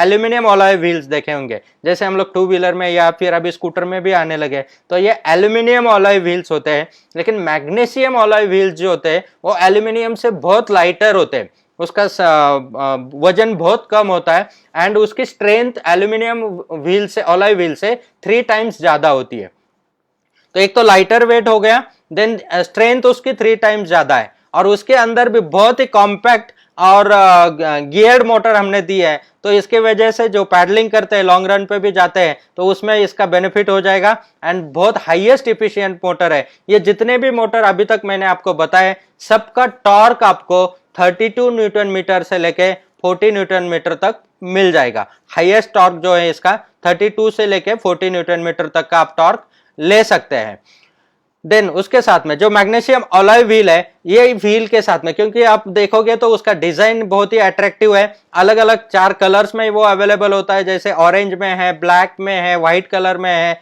एल्यूमिनियम अलॉय व्हील्स देखे होंगे, जैसे हम लोग टू व्हीलर में या फिर अभी स्कूटर में भी आने लगे, तो ये एल्यूमिनियम अलॉय व्हील्स होते हैं। लेकिन मैग्नीशियम अलॉय व्हील्स जो होते हैं वो एल्यूमिनियम से बहुत लाइटर होते हैं, उसका वजन बहुत कम होता है एंड उसकी स्ट्रेंथ एल्यूमिनियम व्हील से, अलॉय व्हील से 3 टाइम्स ज्यादा होती है। तो एक तो लाइटर वेट हो गया, देन स्ट्रेंथ उसकी 3 टाइम्स ज्यादा है, और उसके अंदर भी बहुत ही कॉम्पैक्ट और गियर्ड मोटर हमने दी है। तो इसके वजह से जो पैडलिंग करते हैं, लॉन्ग रन पे भी जाते हैं, तो उसमें इसका बेनिफिट हो जाएगा एंड बहुत हाईएस्ट इफिशिएंट मोटर है। ये जितने भी मोटर अभी तक मैंने आपको बताए, सबका टॉर्क आपको 32 न्यूटन मीटर से लेके 40 न्यूटन मीटर तक मिल जाएगा। हाईएस्ट टॉर्क जो है इसका 32 से लेके 40 न्यूटन मीटर तक का आप टॉर्क ले सकते हैं। देन उसके साथ में जो मैग्नीशियम अलॉय व्हील है, ये व्हील के साथ में, क्योंकि आप देखोगे तो उसका डिजाइन बहुत ही अट्रैक्टिव है, अलग अलग 4 कलर्स में वो अवेलेबल होता है, जैसे ऑरेंज में है, ब्लैक में है, व्हाइट कलर में है,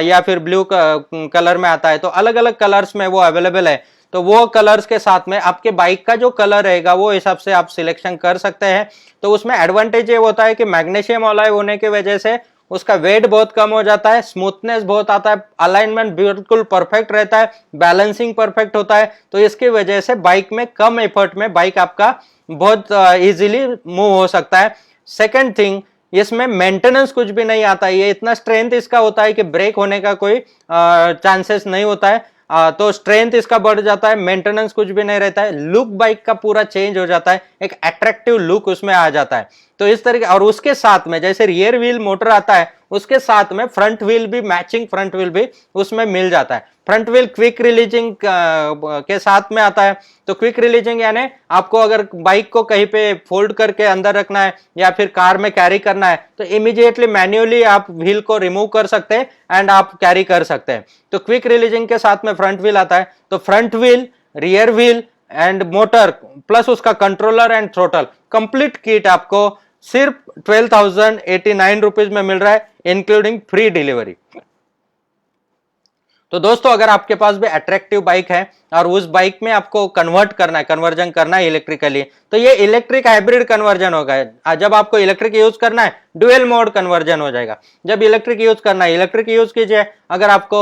या फिर ब्लू कलर में आता है। तो अलग अलग कलर्स में वो अवेलेबल है। तो वो कलर्स के साथ में आपके बाइक का जो कलर रहेगा वो हिसाब से आप सिलेक्शन कर सकते हैं। तो उसमें एडवांटेज ये होता है कि मैग्नीशियम अलॉय होने की वजह से उसका वेट बहुत कम हो जाता है, स्मूथनेस बहुत आता है, अलाइनमेंट बिल्कुल परफेक्ट रहता है, बैलेंसिंग परफेक्ट होता है। तो इसकी वजह से बाइक में कम एफर्ट में बाइक आपका बहुत इजीली मूव हो सकता है। सेकंड थिंग, इसमें मेंटेनेंस कुछ भी नहीं आता है। ये इतना स्ट्रेंथ इसका होता है कि ब्रेक होने का कोई चांसेस नहीं होता है। तो स्ट्रेंथ इसका बढ़ जाता है, मेंटेनेंस कुछ भी नहीं रहता है, लुक बाइक का पूरा चेंज हो जाता है, एक अट्रैक्टिव लुक उसमें आ जाता है। तो इस तरीके, और उसके साथ में जैसे रियर व्हील मोटर आता है, उसके साथ में फ्रंट व्हील भी, मैचिंग फ्रंट व्हील भी उसमें मिल जाता है। फ्रंट व्हील क्विक रिलीजिंग के साथ में आता है। तो क्विक रिलीजिंग यानी आपको अगर बाइक को कहीं पे फोल्ड करके अंदर रखना है या फिर कार में कैरी करना है, तो इमीडिएटली मैन्युअली आप व्हील को रिमूव कर सकते हैं एंड आप कैरी कर सकते हैं। तो क्विक रिलीजिंग के साथ में फ्रंट व्हील आता है। तो front wheel, rear wheel and motor plus उसका controller and throttle, complete kit आपको सिर्फ 12,089 रुपीज में मिल रहा है, इंक्लूडिंग फ्री डिलीवरी। तो दोस्तों, अगर आपके पास भी अट्रैक्टिव बाइक है और उस बाइक में आपको कन्वर्ट करना है, कन्वर्जन करना है इलेक्ट्रिकली, तो ये इलेक्ट्रिक हाइब्रिड कन्वर्जन होगा। जब आपको इलेक्ट्रिक यूज करना है, ड्यूअल मोड कन्वर्जन हो जाएगा। जब इलेक्ट्रिक यूज करना है, इलेक्ट्रिक यूज कीजिए। अगर आपको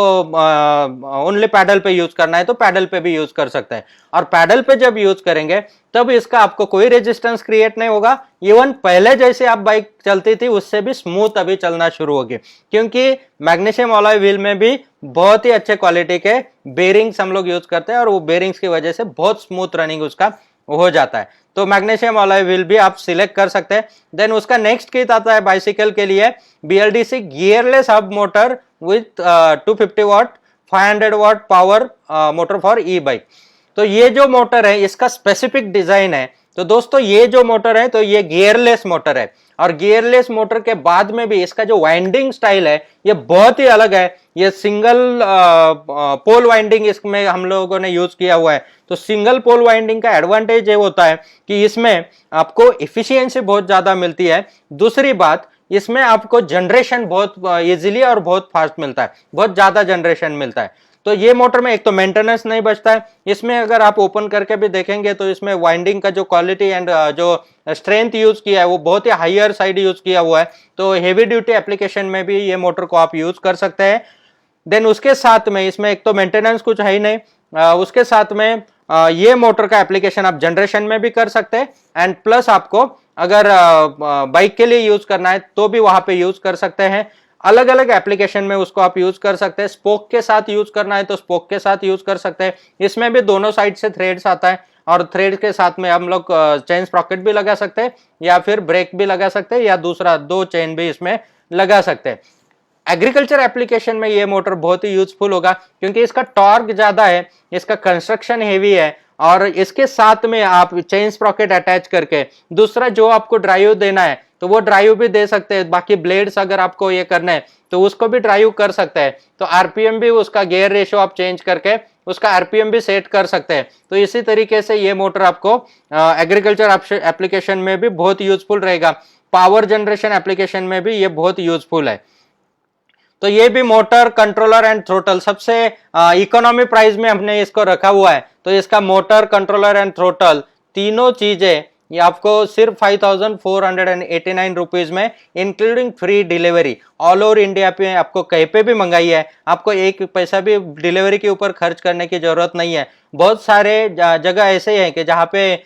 ओनली पैडल पे यूज करना है तो पैडल पे भी यूज कर सकते हैं। और पैडल पे जब यूज करेंगे तब इसका आपको कोई रेजिस्टेंस क्रिएट नहीं होगा। इवन पहले जैसे आप बाइक चलती थी उससे भी स्मूथ अभी चलना शुरू होगी, क्योंकि मैग्नीशियम अलॉय व्हील में भी बहुत ही अच्छे क्वालिटी के बेरिंग्स हम लोग यूज करते हैं और वो बेरिंग्स की वजह से बहुत स्मूथ रनिंग उसका हो जाता है। तो मैग्नीशियम अलॉय व्हील भी आप सिलेक्ट कर सकते हैं। देन उसका नेक्स्ट किट आता है बाइसिकल के लिए, BLDC gearless hub motor with 250 what 500 what power motor for E bike. तो ये जो मोटर है इसका स्पेसिफिक डिजाइन है। तो दोस्तों, ये जो मोटर है तो ये गियरलेस मोटर है, और गियरलेस मोटर के बाद में भी इसका जो वाइंडिंग स्टाइल है ये बहुत ही अलग है। ये सिंगल पोल वाइंडिंग इसमें हम लोगों ने यूज किया हुआ है। तो सिंगल पोल वाइंडिंग का एडवांटेज ये होता है कि इसमें आपको इफिशियंसी बहुत ज्यादा मिलती है। दूसरी बात, इसमें आपको जनरेशन बहुत इजीली और बहुत फास्ट मिलता है, बहुत ज्यादा जनरेशन मिलता है। तो ये मोटर में एक तो मेंटेनेंस नहीं बचता है। इसमें अगर आप ओपन करके भी देखेंगे तो इसमें वाइंडिंग का जो क्वालिटी एंड जो स्ट्रेंथ यूज किया है वो बहुत ही हायर साइड यूज किया हुआ है। तो हेवी ड्यूटी एप्लीकेशन में भी ये मोटर को आप यूज कर सकते हैं। देन उसके साथ में इसमें एक तो मेंटेनेंस कुछ है ही नहीं, उसके साथ में ये मोटर का एप्लीकेशन आप जनरेशन में भी कर सकते हैं एंड प्लस आपको अगर बाइक के लिए यूज करना है तो भी वहां पे यूज कर सकते हैं। अलग अलग एप्लीकेशन में उसको आप यूज कर सकते हैं। स्पोक के साथ यूज करना है तो स्पोक के साथ यूज कर सकते हैं। इसमें भी दोनों साइड से थ्रेड्स आता है और थ्रेड के साथ में हम लोग चेन स्प्रॉकेट भी लगा सकते हैं या फिर ब्रेक भी लगा सकते हैं या दूसरा 2 चेन भी इसमें लगा सकते हैं। एग्रीकल्चर एप्लीकेशन में ये मोटर बहुत ही यूजफुल होगा क्योंकि इसका टॉर्क ज्यादा है, इसका कंस्ट्रक्शन हेवी है और इसके साथ में आप चेन स्प्रॉकेट अटैच करके दूसरा जो आपको ड्राइव देना है तो वो ड्राइव भी दे सकते हैं। बाकी ब्लेड्स अगर आपको ये करना है तो उसको भी ड्राइव कर सकते हैं। तो आरपीएम भी उसका गियर रेशियो आप चेंज करके उसका आरपीएम भी सेट कर सकते हैं। तो इसी तरीके से ये मोटर आपको एग्रीकल्चर एप्लीकेशन में भी बहुत यूजफुल रहेगा। पावर जनरेशन एप्लीकेशन में भी ये बहुत यूजफुल है। तो ये भी मोटर, कंट्रोलर एंड थ्रोटल सबसे इकोनॉमी प्राइस में हमने इसको रखा हुआ है। तो इसका मोटर, कंट्रोलर एंड थ्रोटल तीनों चीजें ये आपको सिर्फ 5,489 रुपीज में, including free delivery, all over India पे आपको कहीं पे भी मंगाई है, आपको एक पैसा भी डिलीवरी के ऊपर खर्च करने की जरूरत नहीं है। बहुत सारे जगह ऐसे हैं कि जहाँ पे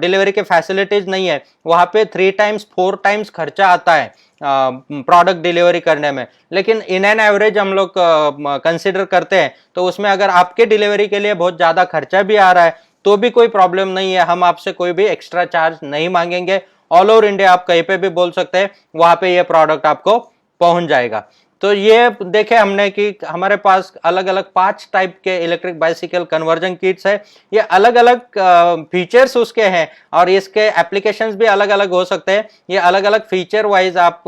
डिलीवरी के फैसिलिटीज नहीं है, वहाँ पे 3 टाइम्स 4 टाइम्स खर्चा आता है प्रोडक्ट डिलीवरी करने में। लेकिन इन एन एवरेज हम लोग कंसिडर करते हैं तो उसमें अगर आपके डिलीवरी के लिए बहुत ज्यादा खर्चा भी आ रहा है तो भी कोई प्रॉब्लम नहीं है, हम आपसे कोई भी एक्स्ट्रा चार्ज नहीं मांगेंगे। ऑल ओवर इंडिया आप कहीं पे भी बोल सकते हैं, वहां पे ये प्रोडक्ट आपको पहुंच जाएगा। तो ये देखे हमने कि हमारे पास अलग अलग 5 टाइप के इलेक्ट्रिक बाइसिकल कन्वर्जन किट्स है। ये अलग अलग फीचर्स उसके हैं और इसके एप्लीकेशंस भी अलग अलग हो सकते हैं। ये अलग अलग फीचर वाइज आप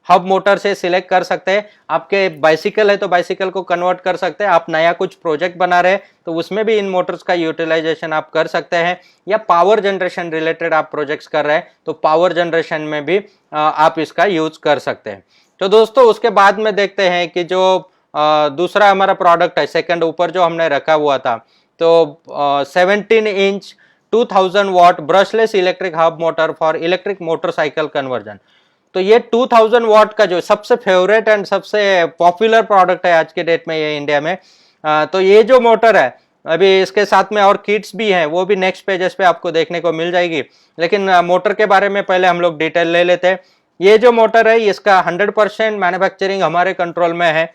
हब मोटर से सिलेक्ट कर सकते हैं। आपके बाइसिकल है तो बाइसिकल को कन्वर्ट कर सकते हैं, आप नया कुछ प्रोजेक्ट बना रहे हैं तो उसमें भी इन मोटर्स का यूटिलाइजेशन आप कर सकते हैं, या पावर जनरेशन रिलेटेड आप प्रोजेक्ट्स कर रहे हैं तो पावर जनरेशन में भी आप इसका यूज कर सकते हैं। तो दोस्तों उसके बाद में देखते हैं कि जो दूसरा हमारा प्रोडक्ट है सेकंड ऊपर जो हमने रखा हुआ था, तो 17 inch 2000 what brushless electric hub motor for electric motorcycle conversion. तो ये 2000 वॉट का जो सबसे फेवरेट एंड सबसे पॉपुलर प्रोडक्ट है आज के डेट में ये इंडिया में। तो ये जो मोटर है, अभी इसके साथ में और किट्स भी हैं, वो भी नेक्स्ट पेजेस पे आपको देखने को मिल जाएगी। लेकिन मोटर के बारे में पहले हम लोग डिटेल ले लेते हैं। ये जो मोटर है इसका 100% मैन्युफैक्चरिंग हमारे कंट्रोल में है,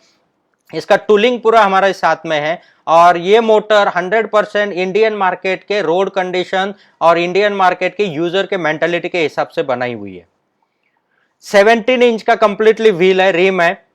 इसका टूलिंग पूरा हमारे साथ में है, और ये मोटर 100% इंडियन मार्केट के रोड कंडीशन और इंडियन मार्केट के यूजर के मेंटालिटी के हिसाब से बनाई हुई है। 17 इंच का कंप्लीटली व्हील है, रिम है,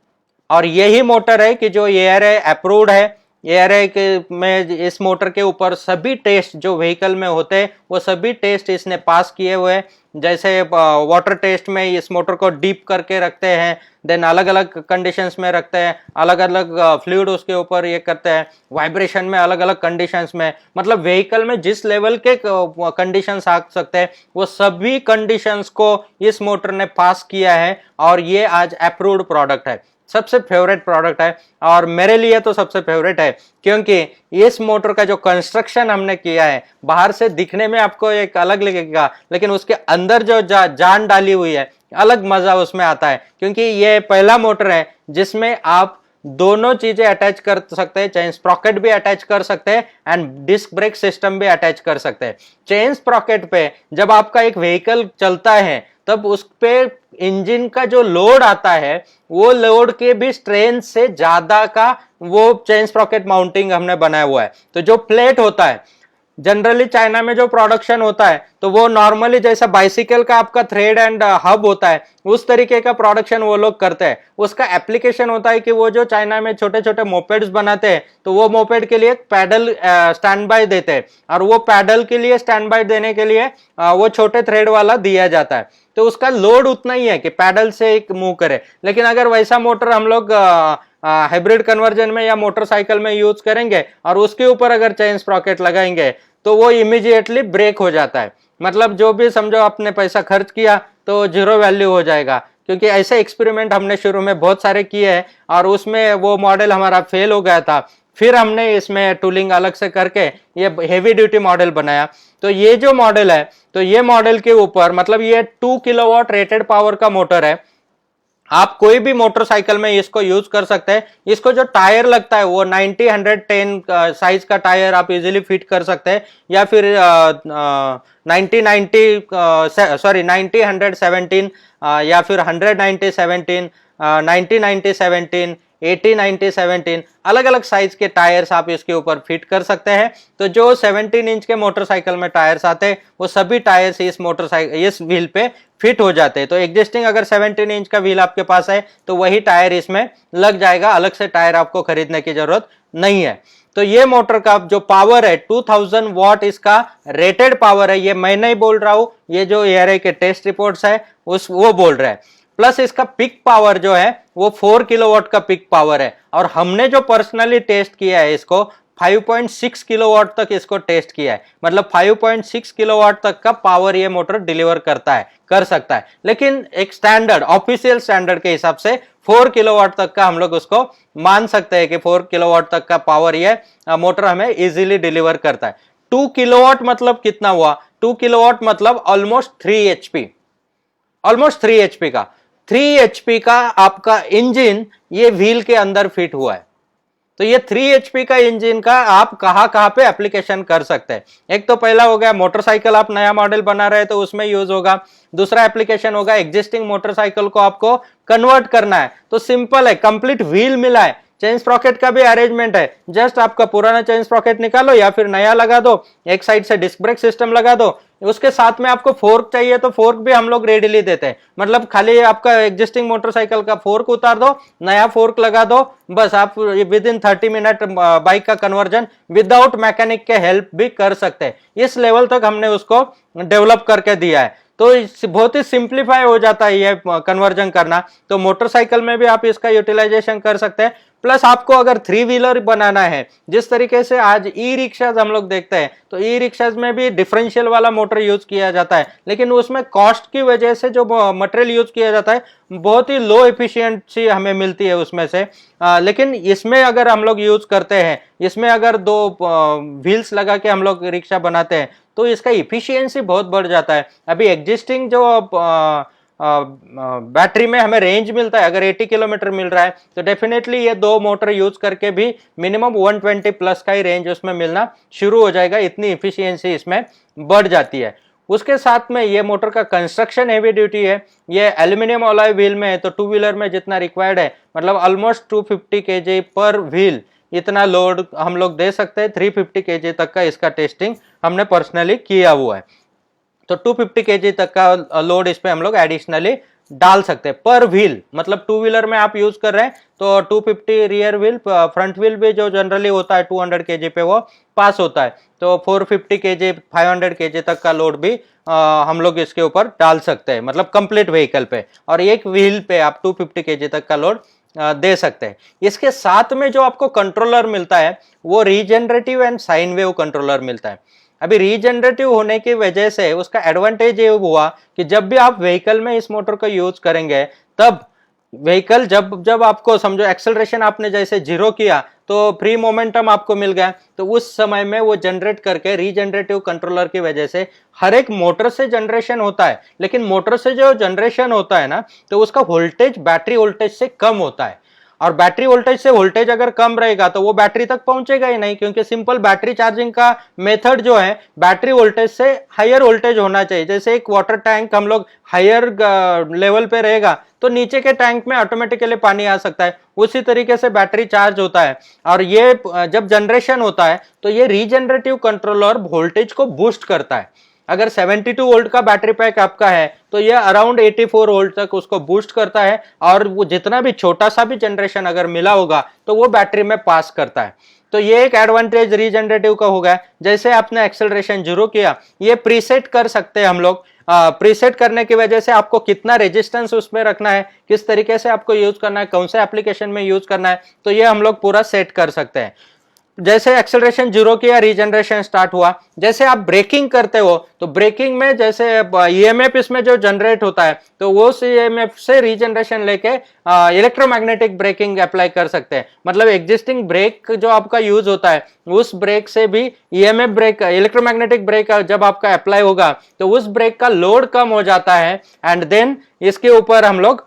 और यही मोटर है कि जो ARA अप्रूव्ड है। ARA के में इस मोटर के ऊपर सभी टेस्ट जो व्हीकल में होते हैं वो सभी टेस्ट इसने पास किए हुए हैं। जैसे वाटर टेस्ट में इस मोटर को डीप करके रखते हैं, देन अलग अलग कंडीशंस में रखते हैं, अलग अलग फ्लूइड उसके ऊपर ये करते हैं, वाइब्रेशन में अलग अलग कंडीशंस में, मतलब व्हीकल में जिस लेवल के कंडीशंस आ सकते हैं वो सभी कंडीशंस को इस मोटर ने पास किया है, और ये आज अप्रूव्ड प्रोडक्ट है, सबसे फेवरेट प्रोडक्ट है। और मेरे लिए तो सबसे फेवरेट है क्योंकि इस मोटर का जो कंस्ट्रक्शन हमने किया है, बाहर से दिखने में आपको एक अलग लगेगा, लेकिन उसके अंदर जो जान डाली हुई है, अलग मजा उसमें आता है। क्योंकि ये पहला मोटर है जिसमें आप दोनों चीजें अटैच कर सकते हैं, चेन स्प्रॉकेट भी अटैच कर सकते हैं एंड डिस्क ब्रेक सिस्टम भी अटैच कर सकते हैं। चेन स्प्रॉकेट पे जब आपका एक व्हीकल चलता है तब उस पे इंजन का जो लोड आता है वो लोड के भी स्ट्रेन से ज्यादा का वो चेन स्प्रॉकेट माउंटिंग हमने बनाया हुआ है। तो जो प्लेट होता है जनरली चाइना में जो प्रोडक्शन होता है तो वो नॉर्मली जैसा बाइसिकल का आपका थ्रेड एंड हब होता है उस तरीके का प्रोडक्शन वो लोग करते हैं। उसका एप्लीकेशन होता है कि वो जो चाइना में छोटे छोटे मोपेड्स बनाते हैं तो वो मोपेड के लिए एक पैडल स्टैंड बाय देते हैं, और वो पैडल के लिए स्टैंड बाय देने के लिए वो छोटे थ्रेड वाला दिया जाता है। तो उसका लोड उतना ही है कि पैडल से एक मूव करे। लेकिन अगर वैसा मोटर हम लोग हाइब्रिड कन्वर्जन में या मोटरसाइकिल में यूज करेंगे और उसके ऊपर अगर चेन स्प्रॉकेट लगाएंगे तो वो इमीडिएटली ब्रेक हो जाता है। मतलब जो भी समझो आपने पैसा खर्च किया तो जीरो वैल्यू हो जाएगा। क्योंकि ऐसे एक्सपेरिमेंट हमने शुरू में बहुत सारे किए हैं और उसमें वो मॉडल हमारा फेल हो गया था। फिर हमने इसमें टूलिंग अलग से करके ये हेवी ड्यूटी मॉडल बनाया। तो ये जो मॉडल है तो ये मॉडल के ऊपर मतलब ये 2 किलोवाट रेटेड पावर का मोटर है। आप कोई भी मोटरसाइकिल में इसको यूज कर सकते हैं। इसको जो टायर लगता है वो 90-110 साइज का टायर आप इजीली फिट कर सकते हैं, या फिर 90-117 या फिर 100-90-17 90-90-17 80-90-17 अलग अलग साइज के टायर्स आप इसके ऊपर फिट कर सकते हैं। तो जो 17 इंच के मोटरसाइकिल में टायर्स आते हैं वो सभी टायर्स इस मोटरसाइकिल इस व्हील पे फिट हो जाते हैं। तो एग्जिस्टिंग अगर 17 इंच का व्हील आपके पास है तो वही टायर इसमें लग जाएगा, अलग से टायर आपको खरीदने की जरूरत नहीं है। तो ये मोटर का जो पावर है 2000 वॉट इसका रेटेड पावर है। ये मैं नहीं बोल रहा हूं, ये जो ARA के टेस्ट रिपोर्ट्स है वो बोल रहे हैं। प्लस इसका पिक पावर जो है वो 4 किलोवाट का पिक पावर है, और हमने जो पर्सनली टेस्ट किया है इसको 5.6 किलोवाट तक इसको टेस्ट किया है, मतलब 5.6 किलोवाट तक का पावर ये मोटर डिलीवर करता है, कर सकता है। लेकिन एक स्टैंडर्ड ऑफिशियल स्टैंडर्ड के हिसाब से 4 किलोवाट तक का हम लोग उसको मान सकते हैं कि 4 किलोवाट तक का पावर ये मोटर हमें इजीली डिलीवर करता है। 2 किलोवाट मतलब कितना हुआ? 2 किलोवाट मतलब ऑलमोस्ट 3 एचपी, ऑलमोस्ट 3 एचपी का, 3 एचपी का आपका इंजन ये व्हील के अंदर फिट हुआ है। तो ये 3 एचपी का इंजन का आप कहां पे एप्लीकेशन कर सकते हैं? एक तो पहला हो गया मोटरसाइकिल, आप नया मॉडल बना रहे हैं तो उसमें यूज होगा। दूसरा एप्लीकेशन होगा एग्जिस्टिंग मोटरसाइकिल को आपको कन्वर्ट करना है, तो सिंपल है, कंप्लीट व्हील मिला है, चेन स्प्रॉकेट का भी अरेंजमेंट है, जस्ट आपका पुराना चेन स्प्रॉकेट निकालो या फिर नया लगा दो, एक साइड से डिस्क ब्रेक सिस्टम लगा दो, उसके साथ में आपको फोर्क चाहिए तो फोर्क भी हम लोग रेडीली देते हैं, मतलब खाली आपका एग्जिस्टिंग मोटरसाइकिल का फोर्क उतार दो, नया फोर्क लगा दो, बस आप विद इन 30 मिनट बाइक का कन्वर्जन विदाउट मैकेनिक के हेल्प भी कर सकते हैं। इस लेवल तक हमने उसको डेवलप करके दिया है, तो बहुत ही सिंप्लीफाई हो जाता है ये कन्वर्जन करना। तो मोटरसाइकिल में भी आप इसका यूटिलाइजेशन कर सकते हैं। प्लस आपको अगर 3 व्हीलर बनाना है, जिस तरीके से आज ई रिक्शाज हम लोग देखते हैं, तो ई रिक्शाज में भी डिफरेंशियल वाला मोटर यूज किया जाता है, लेकिन उसमें कॉस्ट की वजह से जो मटेरियल यूज किया जाता है बहुत ही लो एफिशिएंसी हमें मिलती है उसमें से। लेकिन इसमें अगर हम लोग यूज करते हैं, इसमें अगर 2 व्हील्स लगा के हम लोग रिक्शा बनाते हैं तो इसका इफिशियंसी बहुत बढ़ जाता है। अभी एग्जिस्टिंग जो बैटरी में हमें रेंज मिलता है, अगर 80 किलोमीटर मिल रहा है तो डेफिनेटली ये 2 मोटर यूज करके भी मिनिमम 120 प्लस का ही रेंज उसमें मिलना शुरू हो जाएगा, इतनी इफिशियंसी इसमें बढ़ जाती है। उसके साथ में ये मोटर का कंस्ट्रक्शन हेवी ड्यूटी है, ये एल्यूमिनियम अलॉय व्हील में है, तो 2 व्हीलर में जितना रिक्वायर्ड है, मतलब ऑलमोस्ट 250 kg पर व्हील, इतना लोड हम लोग दे सकते हैं। 350 kg तक का इसका टेस्टिंग हमने पर्सनली किया हुआ है, तो 250 kg तक का लोड इस पे हम लोग एडिशनली डाल सकते हैं पर व्हील, मतलब 2 व्हीलर में आप यूज कर रहे हैं तो 250 रियर व्हील, फ्रंट व्हील भी जो जनरली होता है 200 kg पे वो पास होता है, तो 450 kg 500 kg तक का लोड भी हम लोग इसके ऊपर डाल सकते हैं, मतलब कंप्लीट व्हीकल पे, और एक व्हील पे आप 250 kg तक का लोड दे सकते हैं। इसके साथ में जो आपको कंट्रोलर मिलता है वो regenerative and sine wave controller मिलता है। अभी रीजनरेटिव होने की वजह से उसका एडवांटेज ये हुआ कि जब भी आप व्हीकल में इस मोटर को यूज करेंगे, तब व्हीकल जब आपको समझो एक्सेलरेशन आपने जैसे 0 किया तो फ्री मोमेंटम आपको मिल गया, तो उस समय में वो जनरेट करके रीजनरेटिव कंट्रोलर की वजह से हर एक मोटर से जनरेशन होता है, लेकिन मोटर से जो जनरेशन होता है ना, तो उसका वोल्टेज बैटरी वोल्टेज से कम होता है, और बैटरी वोल्टेज से वोल्टेज अगर कम रहेगा तो वो बैटरी तक पहुंचेगा ही नहीं, क्योंकि सिंपल बैटरी चार्जिंग का मेथड जो है बैटरी वोल्टेज से हायर वोल्टेज होना चाहिए। जैसे एक वाटर टैंक हम लोग हायर लेवल पे रहेगा तो नीचे के टैंक में ऑटोमेटिकली पानी आ सकता है, उसी तरीके से बैटरी चार्ज होता है। और ये जब जनरेशन होता है तो ये रीजनरेटिव कंट्रोलर वोल्टेज को बूस्ट करता है। अगर 72 वोल्ट का बैटरी पैक आपका है तो ये अराउंड 84 वोल्ट तक उसको बूस्ट करता है, और वो जितना भी छोटा सा भी जनरेशन अगर मिला होगा तो वो बैटरी में पास करता है। तो ये एक एडवांटेज रीजनरेटिव का होगा। जैसे आपने एक्सेलरेशन 0 किया, ये प्रीसेट कर सकते हैं हम लोग। प्रीसेट करने की वजह से आपको कितना रेजिस्टेंस उसमें रखना है, किस तरीके से आपको यूज करना है, कौन से एप्लीकेशन में यूज करना है, तो ये हम लोग पूरा सेट कर सकते हैं। जैसे एक्सेलरेशन 0 किया, रीजनरेशन स्टार्ट हुआ। जैसे आप ब्रेकिंग करते हो तो ब्रेकिंग में जैसे ईएमएफ इसमें जो जनरेट होता है तो वो ईएमएफ से रीजनरेशन लेके इलेक्ट्रोमैग्नेटिक ब्रेकिंग अप्लाई कर सकते हैं। मतलब एग्जिस्टिंग ब्रेक जो आपका यूज होता है उस ब्रेक से भी ईएमएफ ब्रेक, इलेक्ट्रोमैग्नेटिक ब्रेक जब आपका अप्लाई होगा तो उस ब्रेक का लोड कम हो जाता है, एंड देन इसके ऊपर हम लोग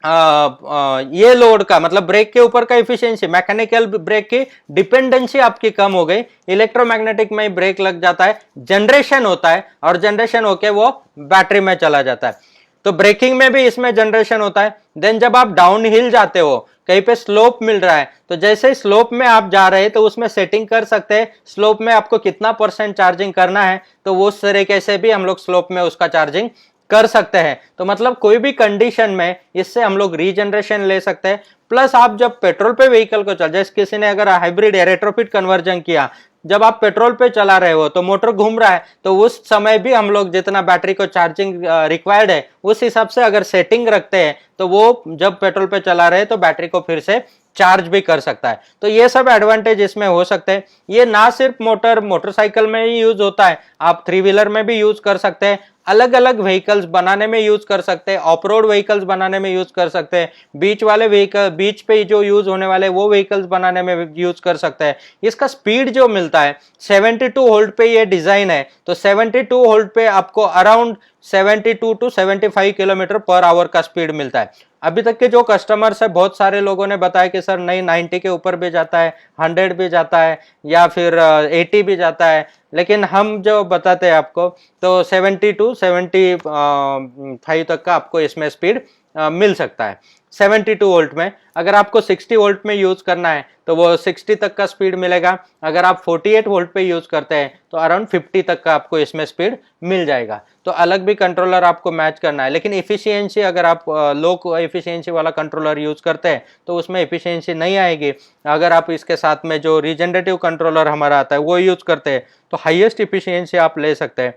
ये लोड का मतलब ब्रेक के ऊपर का एफिशिएंसी, मैकेनिकल ब्रेक की डिपेंडेंसी आपकी कम हो गई, इलेक्ट्रोमैग्नेटिक में ब्रेक लग जाता है, जनरेशन होता है, और जनरेशन होके वो बैटरी में चला जाता है। तो ब्रेकिंग में भी इसमें जनरेशन होता है। देन जब आप डाउन हिल जाते हो, कहीं पे स्लोप मिल रहा है, तो जैसे स्लोप में आप जा रहे हैं तो उसमें सेटिंग कर सकते हैं, स्लोप में आपको कितना % चार्जिंग करना है, तो वो उस तरीके से भी हम लोग स्लोप में उसका चार्जिंग कर सकते हैं। तो मतलब कोई भी कंडीशन में इससे हम लोग रीजनरेशन ले सकते हैं। प्लस आप जब पेट्रोल पे व्हीकल को चल, जैसे किसी ने अगर हाइब्रिड या रेट्रोफिट कन्वर्जन किया, जब आप पेट्रोल पे चला रहे हो तो मोटर घूम रहा है, तो उस समय भी हम लोग जितना बैटरी को चार्जिंग रिक्वायर्ड है उस हिसाब से अगर सेटिंग रखते हैं तो वो जब पेट्रोल पे चला रहे तो बैटरी को फिर से चार्ज भी कर सकता है। तो ये सब एडवांटेज इसमें हो सकते हैं। ये ना सिर्फ मोटरसाइकिल में ही यूज होता है, आप थ्री व्हीलर में भी यूज कर सकते हैं, अलग अलग व्हीकल्स बनाने में यूज कर सकते हैं, ऑफ रोड व्हीकल्स बनाने में यूज कर सकते हैं, बीच वाले व्हीकल, बीच पे जो यूज होने वाले वो व्हीकल्स बनाने में यूज कर सकते हैं। इसका स्पीड जो मिलता है 72 वोल्ट पे ये डिजाइन है, तो 72 वोल्ट पे आपको around 72 to 75 kilometre per hour का स्पीड मिलता है। अभी तक के जो कस्टमर्स है, बहुत सारे लोगों ने बताया कि सर नहीं 90 के ऊपर भी जाता है, 100 भी जाता है, या फिर 80 भी जाता है, लेकिन हम जो बताते हैं आपको तो 70 टू 75 तक का आपको इसमें स्पीड मिल सकता है 72 वोल्ट में। अगर आपको 60 वोल्ट में यूज करना है तो वो 60 तक का स्पीड मिलेगा। अगर आप 48 वोल्ट पे यूज करते हैं तो अराउंड 50 तक का आपको इसमें स्पीड मिल जाएगा। तो अलग भी कंट्रोलर आपको मैच करना है, लेकिन इफिशियंसी अगर आप लो इफिशियंसी वाला कंट्रोलर यूज करते हैं तो उसमें इफिशियंसी नहीं आएगी। अगर आप इसके साथ में जो रीजनरेटिव कंट्रोलर हमारा आता है वो यूज करते हैं तो हाईएस्ट इफिशियंसी आप ले सकते हैं।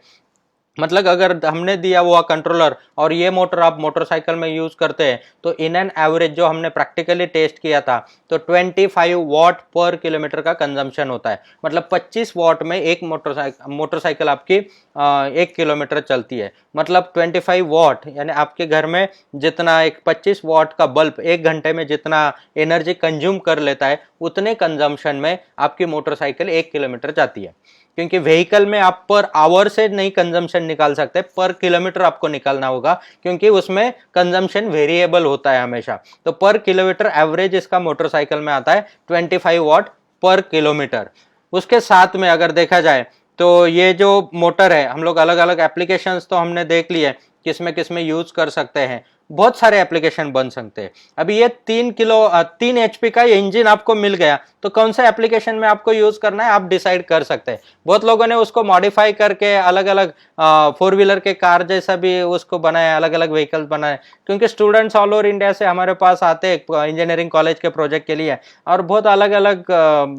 मतलब अगर हमने दिया हुआ कंट्रोलर और ये मोटर आप मोटरसाइकिल में यूज करते हैं तो इन एन एवरेज जो हमने प्रैक्टिकली टेस्ट किया था तो 25 वॉट पर किलोमीटर का कंजम्पशन होता है। मतलब 25 वॉट में एक मोटरसाइकिल आपकी 1 किलोमीटर चलती है। मतलब 25 वॉट यानी आपके घर में जितना एक 25 वॉट का बल्ब 1 घंटे में जितना एनर्जी कंज्यूम कर लेता है उतने कंजम्पशन में आपकी मोटरसाइकिल 1 किलोमीटर जाती है। क्योंकि व्हीकल में आप पर आवर से नहीं कंजम्पशन निकाल सकते, पर किलोमीटर आपको निकालना होगा, क्योंकि उसमें कंजम्पशन वेरिएबल होता है हमेशा। तो पर किलोमीटर एवरेज इसका मोटरसाइकिल में आता है 25 वॉट पर किलोमीटर। उसके साथ में अगर देखा जाए तो ये जो मोटर है, हम लोग अलग अलग एप्लीकेशंस तो हमने देख लिए किसमें किसमें यूज कर सकते हैं, बहुत सारे एप्लीकेशन बन सकते हैं। अभी ये 3 HP का इंजन आपको मिल गया तो कौन सा एप्लीकेशन में आपको यूज करना है आप डिसाइड कर सकते हैं। बहुत लोगों ने उसको मॉडिफाई करके अलग अलग 4 व्हीलर के कार जैसा भी उसको बनाया, अलग अलग व्हीकल्स बनाए, क्योंकि स्टूडेंट्स ऑल ओवर इंडिया से हमारे पास आते हैं इंजीनियरिंग कॉलेज के प्रोजेक्ट के लिए और बहुत अलग अलग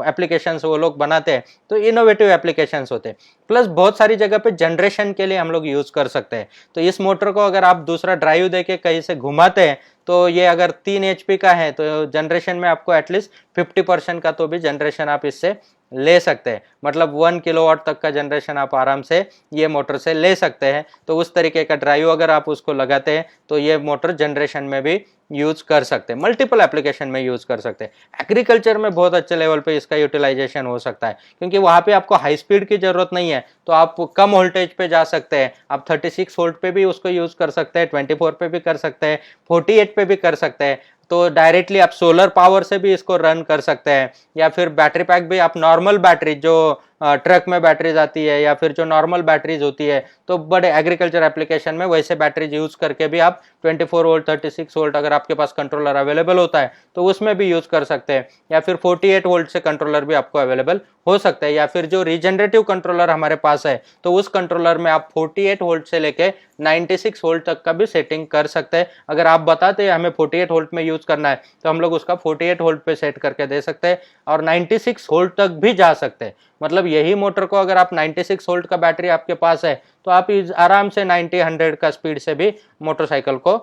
एप्लीकेशन वो लोग बनाते हैं। तो इनोवेटिव एप्लीकेशन होते हैं, प्लस बहुत सारी जगह पे जनरेशन के लिए हम लोग यूज कर सकते हैं। तो इस मोटर को अगर आप दूसरा ड्राइव देके कहीं से घुमाते हैं तो ये अगर 3 HP का है तो जनरेशन में आपको एटलीस्ट 50% का तो भी जनरेशन आप इससे ले सकते हैं। मतलब 1 किलोवाट तक का जनरेशन आप आराम से ये मोटर से ले सकते हैं। तो उस तरीके का ड्राइव अगर आप उसको लगाते हैं तो ये मोटर जनरेशन में भी यूज कर सकते हैं, मल्टीपल एप्लीकेशन में यूज कर सकते हैं। एग्रीकल्चर में बहुत अच्छे लेवल पे इसका यूटिलाइजेशन हो सकता है, क्योंकि वहां पे आपको हाई स्पीड की जरूरत नहीं है, तो आप कम वोल्टेज पे जा सकते हैं। आप 36 वोल्ट पे भी उसको यूज कर सकते हैं, 24 पे भी कर सकते हैं, 48 पे भी कर सकते हैं। तो डायरेक्टली आप सोलर पावर से भी इसको रन कर सकते हैं, या फिर बैटरी पैक भी आप नॉर्मल बैटरी जो ट्रक में बैटरीज आती है या फिर जो नॉर्मल बैटरीज होती है तो बड़े एग्रीकल्चर एप्लीकेशन में वैसे बैटरीज यूज करके भी आप 24 वोल्ट 36 वोल्ट अगर आपके पास कंट्रोलर अवेलेबल होता है तो उसमें भी यूज कर सकते हैं, या फिर 48 वोल्ट से कंट्रोलर भी आपको अवेलेबल हो सकता है। या फिर जो रीजनरेटिव कंट्रोलर हमारे पास है तो उस कंट्रोलर में आप 48 वोल्ट से लेके 96 वोल्ट तक का भी सेटिंग कर सकते हैं। अगर आप बताते हैं हमें 48 वोल्ट में यूज करना है तो हम लोग उसका 48 वोल्ट पे सेट करके दे सकते हैं और 96 वोल्ट तक भी जा सकते हैं। मतलब यही मोटर को अगर आप 96 वोल्ट का बैटरी आपके पास है तो आप आराम से 90-100 का स्पीड से भी मोटरसाइकिल को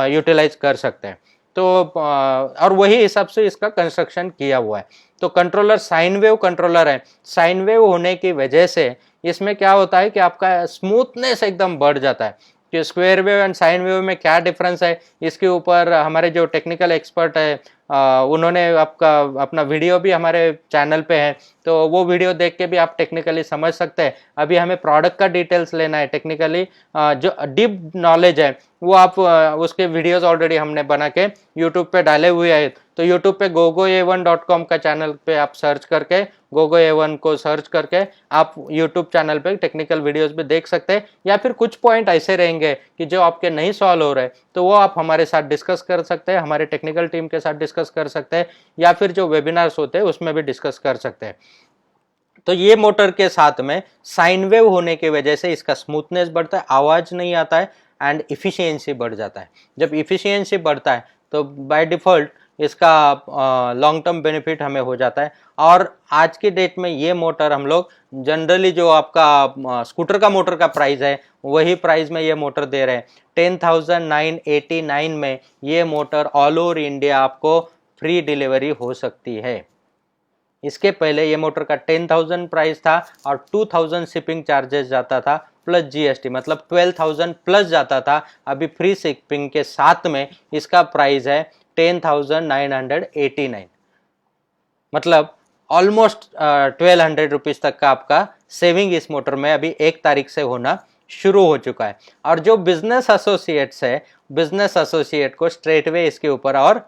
यूटिलाइज कर सकते हैं। तो और वही हिसाब से इसका कंस्ट्रक्शन किया हुआ है। तो कंट्रोलर साइन वेव कंट्रोलर है। साइन वेव होने की वजह से इसमें क्या होता है कि आपका स्मूथनेस एकदम बढ़ जाता है। कि square wave and sine wave में क्या डिफरेंस है, इसके ऊपर हमारे जो टेक्निकल एक्सपर्ट है उन्होंने आपका अपना वीडियो भी हमारे चैनल पे है, तो वो वीडियो देख के भी आप टेक्निकली समझ सकते हैं। अभी हमें प्रोडक्ट का डिटेल्स लेना है, टेक्निकली जो डीप नॉलेज है वो आप उसके वीडियोस ऑलरेडी हमने बना के यूट्यूब पे डाले हुए हैं। तो यूट्यूब पे gogoa1.com का चैनल पे आप सर्च करके gogoa1 को सर्च करके आप यूट्यूब चैनल पे टेक्निकल वीडियोस भी देख सकते हैं। या फिर कुछ पॉइंट ऐसे रहेंगे कि जो आपके नहीं सॉल्व हो रहे तो वो आप हमारे साथ डिस्कस कर सकते हैं, हमारे टेक्निकल टीम के साथ डिस्कस कर सकते हैं, या फिर जो वेबिनार्स होते हैं उसमें भी डिस्कस कर सकते हैं। तो ये मोटर के साथ में साइन वेव होने की वजह से इसका स्मूथनेस बढ़ता है, आवाज नहीं आता है एंड इफिशियंसी बढ़ जाता है। जब इफिशियंसी बढ़ता है तो बाय डिफॉल्ट इसका लॉन्ग टर्म बेनिफिट हमें हो जाता है। और आज की डेट में ये मोटर हम लोग जनरली जो आपका स्कूटर का मोटर का प्राइस है वही प्राइस में ये मोटर दे रहे हैं। 10,989 में ये मोटर ऑल ओवर इंडिया आपको फ्री डिलीवरी हो सकती है। इसके पहले ये मोटर का 10,000 प्राइस था और 2,000 शिपिंग चार्जेस जाता था प्लस जीएसटी, मतलब 12,000 प्लस जाता था। अभी फ्री शिपिंग के साथ में इसका प्राइस है 10,989, मतलब ऑलमोस्ट 1,200 रुपीज़ तक का आपका सेविंग इस मोटर में अभी 1 तारीख से होना शुरू हो चुका है। और जो बिजनेस एसोसिएट्स है, बिजनेस एसोसिएट को स्ट्रेटवे इसके ऊपर और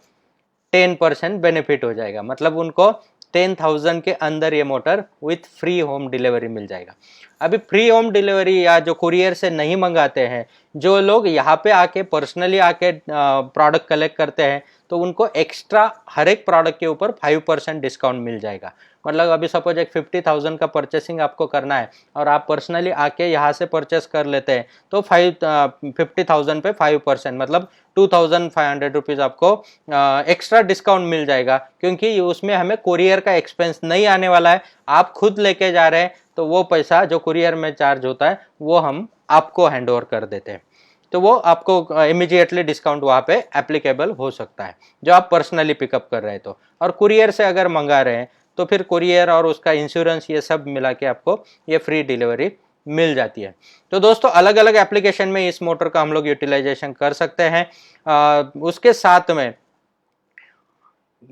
10% बेनिफिट हो जाएगा, मतलब उनको 10,000 के अंदर ये motor with free home delivery मिल जाएगा। अभी फ्री होम डिलीवरी या जो कुरियर से नहीं मंगाते हैं, जो लोग यहाँ पे आके पर्सनली आके प्रोडक्ट कलेक्ट करते हैं, तो उनको एक्स्ट्रा हर एक प्रोडक्ट के ऊपर 5% डिस्काउंट मिल जाएगा। मतलब अभी सपोज एक 50,000 का परचेसिंग आपको करना है और आप पर्सनली आके यहाँ से परचेस कर लेते हैं, तो 50,000 पे 5%, मतलब 2,500 रुपीज़ आपको एक्स्ट्रा डिस्काउंट मिल जाएगा, क्योंकि उसमें हमें कुरियर का एक्सपेंस नहीं आने वाला है। आप खुद लेके जा रहे हैं, तो वो पैसा जो कुरियर में चार्ज होता है वो हम आपको हैंड ओवर कर देते हैं, तो वो आपको इमीडिएटली डिस्काउंट वहाँ पे एप्लीकेबल हो सकता है जो आप पर्सनली पिकअप कर रहे हैं तो। और कुरियर से अगर मंगा रहे हैं तो फिर कुरियर और उसका इंश्योरेंस ये सब मिला के आपको ये फ्री डिलीवरी मिल जाती है। तो दोस्तों अलग अलग एप्लीकेशन में इस मोटर का हम लोग यूटिलाइजेशन कर सकते हैं। उसके साथ में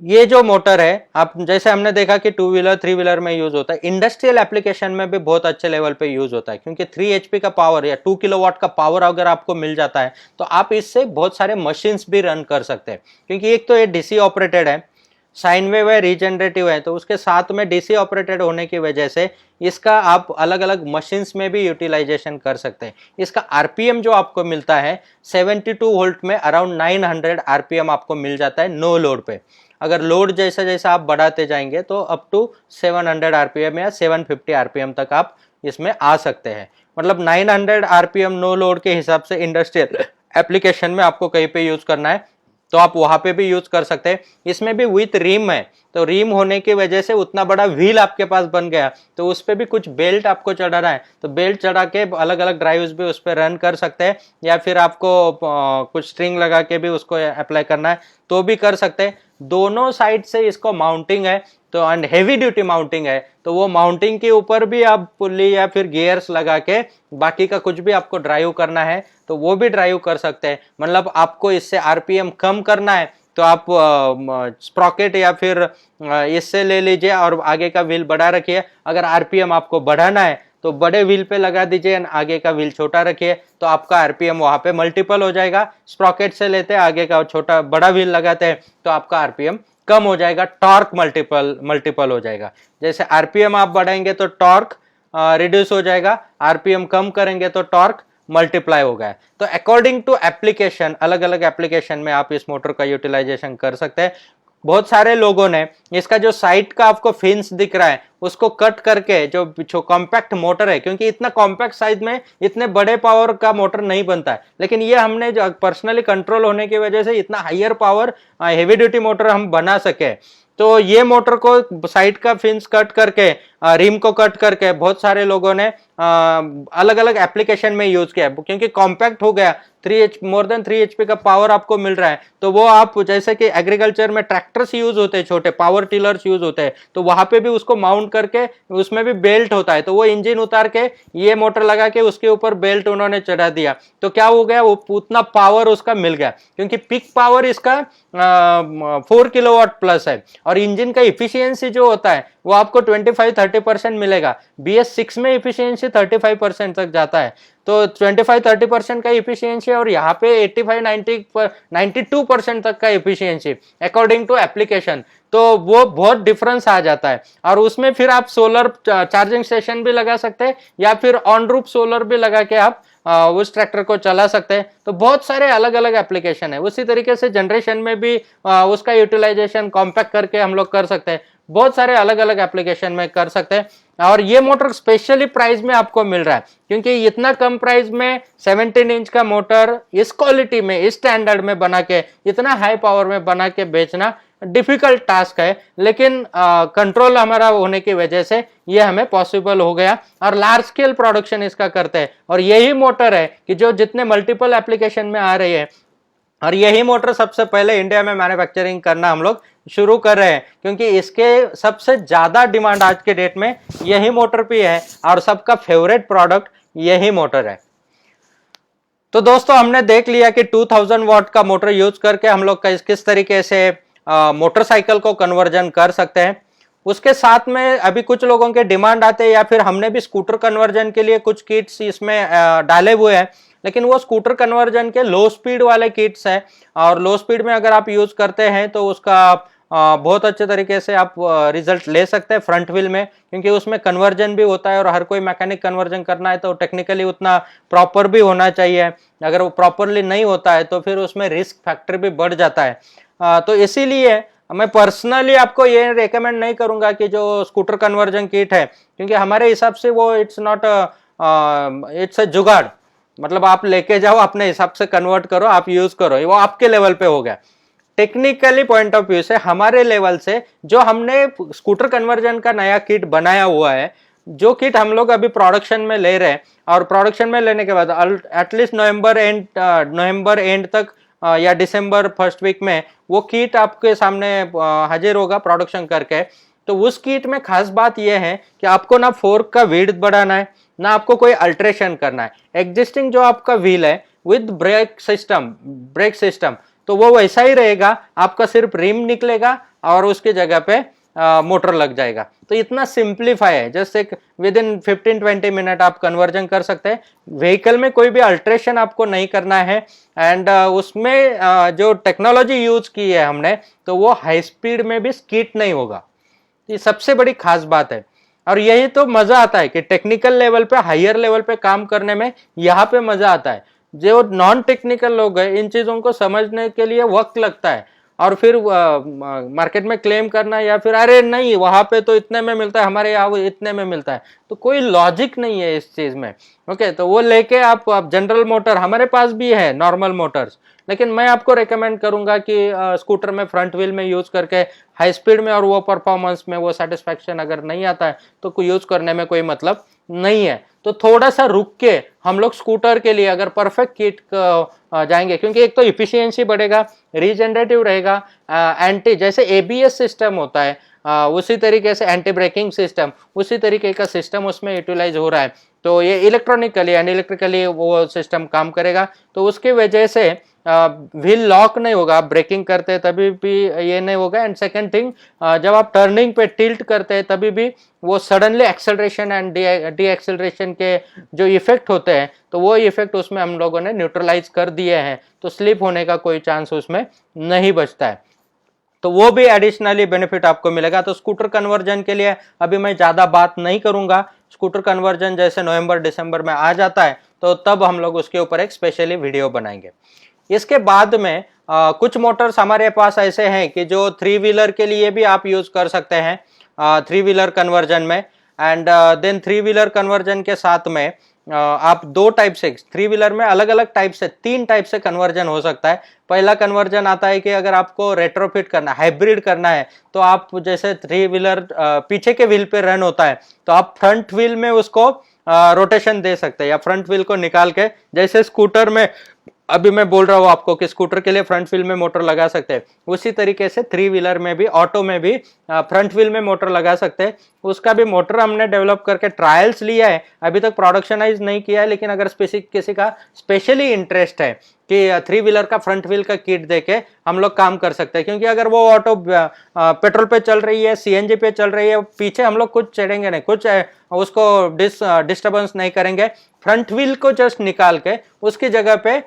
ये जो मोटर है, आप जैसे हमने देखा कि 2 व्हीलर 3 व्हीलर में यूज होता है, इंडस्ट्रियल एप्लीकेशन में भी बहुत अच्छे लेवल पे यूज होता है, क्योंकि 3 एचपी का पावर या 2 किलोवाट का पावर अगर आपको मिल जाता है तो आप इससे बहुत सारे मशीन्स भी रन कर सकते हैं। क्योंकि एक तो ये डीसी ऑपरेटेड है, साइन वेव है, रीजनरेटिव है, तो उसके साथ में डीसी ऑपरेटेड होने की वजह से इसका आप अलग अलग मशीन्स में भी यूटिलाइजेशन कर सकते हैं। इसका आरपीएम जो आपको मिलता है 72 वोल्ट में अराउंड 900 आरपीएम आपको मिल जाता है नो लोड पे। अगर लोड जैसा जैसा आप बढ़ाते जाएंगे तो अप टू 700 आरपीएम या 750 आरपीएम तक आप इसमें आ सकते हैं। मतलब 900 आरपीएम नो लोड के हिसाब से इंडस्ट्रियल एप्लीकेशन में आपको कहीं पे यूज करना है तो आप वहां पे भी यूज कर सकते हैं। इसमें भी विथ रिम है, तो रिम होने की वजह से उतना बड़ा व्हील आपके पास बन गया, तो उस पर भी कुछ बेल्ट आपको चढ़ाना है, तो बेल्ट चढ़ा के अलग अलग ड्राइव्स भी उस पर रन कर सकते हैं, या फिर आपको कुछ स्ट्रिंग लगा के भी उसको अप्लाई करना है तो भी कर सकते हैं। दोनों साइड से इसको माउंटिंग है, तो एंड हेवी ड्यूटी माउंटिंग है, तो वो माउंटिंग के ऊपर भी आप पुल्ली या फिर गियर्स लगा के बाकी का कुछ भी आपको ड्राइव करना है तो वो भी ड्राइव कर सकते हैं। मतलब आपको इससे आरपीएम कम करना है तो आप स्प्रॉकेट या फिर इससे ले लीजिए और आगे का व्हील बढ़ा रखिए। अगर आरपीएम आपको बढ़ाना है तो बड़े व्हील पे लगा दीजिए, आगे का व्हील छोटा रखिए, तो आपका आरपीएम वहां पे मल्टीपल हो जाएगा। स्प्रॉकेट से लेते हैं, आगे का छोटा बड़ा व्हील लगाते हैं तो आपका आरपीएम कम हो जाएगा, टॉर्क मल्टीपल हो जाएगा। जैसे आरपीएम आप बढ़ाएंगे तो टॉर्क रिड्यूस हो जाएगा, आरपीएम कम करेंगे तो टॉर्क मल्टीप्लाई हो गया। तो अकॉर्डिंग टू एप्लीकेशन, अलग अलग एप्लीकेशन में आप इस मोटर का यूटिलाइजेशन कर सकते हैं। बहुत सारे लोगों ने इसका जो साइड का आपको फिन्स दिख रहा है उसको कट करके, जो कॉम्पैक्ट मोटर है, क्योंकि इतना कॉम्पैक्ट साइज में इतने बड़े पावर का मोटर नहीं बनता है, लेकिन ये हमने जो पर्सनली कंट्रोल होने की वजह से इतना higher power heavy duty motor हम बना सके। तो ये मोटर को साइड का फिन्स कट करके, रिम को कट करके बहुत सारे लोगों ने अलग अलग एप्लीकेशन में यूज किया, क्योंकि कॉम्पैक्ट हो गया, मोर देन 3 एचपी का पावर आपको मिल रहा है। तो वो आप जैसे कि एग्रीकल्चर में ट्रैक्टर्स यूज होते हैं, छोटे पावर टिलर्स यूज होते हैं, तो वहां पे भी उसको माउंट करके उसमें भी बेल्ट होता है, तो वो इंजन उतार के ये मोटर लगा के उसके ऊपर बेल्ट उन्होंने चढ़ा दिया, तो क्या हो गया, वो उतना पावर उसका मिल गया, क्योंकि पिक पावर इसका 4 किलोवाट प्लस है और इंजन का इफिशियंसी जो होता है वो आपको 25-30% मिलेगा। BS6 में इफिशियंसी 35% तक जाता है, तो 25-30% का इफिशियंसी और यहाँ पे 85-92% तक का इफिशियंसी अकॉर्डिंग टू एप्लीकेशन, तो वो बहुत डिफरेंस आ जाता है। और उसमें फिर आप सोलर चार्जिंग स्टेशन भी लगा सकते हैं या फिर ऑन रूफ सोलर भी लगा के आप उस ट्रैक्टर को चला सकते हैं। तो बहुत सारे अलग अलग एप्लीकेशन है। उसी तरीके से जनरेशन में भी उसका यूटिलाइजेशन कॉम्पैक्ट करके हम लोग कर सकते हैं, बहुत सारे अलग अलग एप्लीकेशन में कर सकते हैं। और ये मोटर स्पेशली प्राइस में आपको मिल रहा है, क्योंकि इतना कम प्राइस में 17 इंच का मोटर इस क्वालिटी में, इस स्टैंडर्ड में बना के, इतना हाई पावर में बना के बेचना डिफिकल्ट टास्क है, लेकिन कंट्रोल हमारा होने की वजह से ये हमें पॉसिबल हो गया और लार्ज स्केल प्रोडक्शन इसका करते हैं। और यही मोटर है कि जो जितने मल्टीपल एप्लीकेशन में आ रही है, और यही मोटर सबसे पहले इंडिया में मैन्युफैक्चरिंग करना हम लोग शुरू कर रहे हैं, क्योंकि इसके सबसे ज्यादा डिमांड आज के डेट में यही मोटर पे है और सबका फेवरेट प्रोडक्ट यही मोटर है। तो दोस्तों हमने देख लिया कि 2000 वॉट का मोटर यूज करके हम लोग किस तरीके से मोटरसाइकिल को कन्वर्जन कर सकते हैं। उसके साथ में अभी कुछ लोगों के डिमांड आते हैं, या फिर हमने भी स्कूटर कन्वर्जन के लिए कुछ किट्स इसमें डाले हुए हैं, लेकिन वो स्कूटर कन्वर्जन के लो स्पीड वाले किट्स हैं, और लो स्पीड में अगर आप यूज करते हैं तो उसका बहुत अच्छे तरीके से आप रिजल्ट ले सकते हैं फ्रंट व्हील में, क्योंकि उसमें कन्वर्जन भी होता है, और हर कोई मैकेनिक कन्वर्जन करना है तो टेक्निकली उतना प्रॉपर भी होना चाहिए। अगर वो प्रॉपरली नहीं होता है तो फिर उसमें रिस्क फैक्टर भी बढ़ जाता है। तो इसीलिए मैं पर्सनली आपको ये रेकमेंड नहीं करूंगा कि जो स्कूटर कन्वर्जन किट है, क्योंकि हमारे हिसाब से वो इट्स नॉट इट्स अ जुगाड़, मतलब आप लेके जाओ अपने हिसाब से कन्वर्ट करो, आप यूज करो, वो आपके लेवल पे हो गया। टेक्निकली पॉइंट ऑफ व्यू से हमारे लेवल से जो हमने स्कूटर कन्वर्जन का नया किट बनाया हुआ है, जो किट हम लोग अभी प्रोडक्शन में ले रहे हैं, और प्रोडक्शन में लेने के बाद एटलीस्ट नवंबर एंड तक या दिसंबर फर्स्ट वीक में वो किट आपके सामने हाजिर होगा प्रोडक्शन करके। तो उस किट में खास बात यह है कि आपको ना फोर्क का विड्थ बढ़ाना है, ना आपको कोई अल्ट्रेशन करना है। एग्जिस्टिंग जो आपका व्हील है विद ब्रेक सिस्टम तो वो वैसा ही रहेगा, आपका सिर्फ रिम निकलेगा और उसकी जगह पे मोटर लग जाएगा। तो इतना सिंप्लीफाई है, जस्ट एक विद इन 15-20 मिनट आप कन्वर्जन कर सकते हैं। व्हीकल में कोई भी अल्ट्रेशन आपको नहीं करना है, एंड उसमें जो टेक्नोलॉजी यूज की है हमने, तो वो हाई स्पीड में भी स्किड नहीं होगा। ये सबसे बड़ी खास बात है, और यही तो मजा आता है कि टेक्निकल लेवल पे, हायर लेवल पे काम करने में यहाँ पे मजा आता है। जो नॉन टेक्निकल लोग हैं, इन चीजों को समझने के लिए वक्त लगता है, और फिर मार्केट में क्लेम करना, या फिर अरे नहीं वहां पे तो इतने में मिलता है, हमारे यहाँ इतने में मिलता है, तो कोई लॉजिक नहीं है इस चीज में। ओके, तो वो लेके आप जनरल मोटर, हमारे पास भी है नॉर्मल मोटर्स, लेकिन मैं आपको रेकमेंड करूंगा कि स्कूटर में फ्रंट व्हील में यूज करके हाई स्पीड में और वो परफॉर्मेंस में वो सेटिस्फैक्शन अगर नहीं आता है तो यूज करने में कोई मतलब नहीं है। तो थोड़ा सा रुक के हम लोग स्कूटर के लिए अगर परफेक्ट किट जाएंगे, क्योंकि एक तो इफिशियंसी बढ़ेगा, रीजनरेटिव रहेगा, एंटी जैसे एबीएस सिस्टम होता है उसी तरीके से एंटी ब्रेकिंग सिस्टम, उसी तरीके का सिस्टम उसमें यूटिलाइज हो रहा है। तो ये इलेक्ट्रॉनिकली एंड इलेक्ट्रिकली वो सिस्टम काम करेगा, तो उसकी वजह से व्हील लॉक नहीं होगा, आप ब्रेकिंग करते हैं तभी भी ये नहीं होगा। एंड सेकंड थिंग, जब आप टर्निंग पे टिल्ट करते हैं तभी भी वो suddenly acceleration and D acceleration के जो इफेक्ट होते हैं, तो वो इफेक्ट उसमें हम लोगों ने न्यूट्रलाइज कर दिए हैं, तो स्लिप होने का कोई चांस उसमें नहीं बचता है। तो वो भी एडिशनली बेनिफिट आपको मिलेगा। तो स्कूटर कन्वर्जन के लिए अभी मैं ज्यादा बात नहीं करूंगा, स्कूटर कन्वर्जन जैसे नवंबर दिसंबर में आ जाता है तो तब हम लोग उसके ऊपर एक स्पेशली वीडियो बनाएंगे। इसके बाद में कुछ मोटर्स हमारे पास ऐसे हैं कि जो 3 व्हीलर के लिए भी आप यूज कर सकते हैं 3 व्हीलर कन्वर्जन में। एंड देन 3 व्हीलर कन्वर्जन के साथ में आप 2 टाइप से 3 व्हीलर में अलग अलग टाइप से 3 टाइप से कन्वर्जन हो सकता है। पहला कन्वर्जन आता है कि अगर आपको रेट्रोफिट करना, हाइब्रिड करना है, तो आप जैसे 3 व्हीलर पीछे के व्हील पे रन होता है तो आप फ्रंट व्हील में उसको रोटेशन दे सकते हैं, या फ्रंट व्हील को निकाल के, जैसे स्कूटर में अभी मैं बोल रहा हूँ आपको कि स्कूटर के लिए फ्रंट व्हील में मोटर लगा सकते हैं, उसी तरीके से 3 व्हीलर में भी, ऑटो में भी फ्रंट व्हील में मोटर लगा सकते हैं। उसका भी मोटर हमने डेवलप करके ट्रायल्स लिया है, अभी तक प्रोडक्शनाइज नहीं किया है, लेकिन अगर किसी का स्पेशली इंटरेस्ट है कि 3 व्हीलर का फ्रंट व्हील का किट देके हम लोग काम कर सकते हैं, क्योंकि अगर वो ऑटो पेट्रोल पे चल रही है, सीएनजी पे चल रही है, पीछे हम लोग कुछ चढ़ेंगे नहीं, कुछ उसको डिस्टर्बेंस नहीं करेंगे, फ्रंट व्हील को जस्ट निकाल के उसकी जगह पे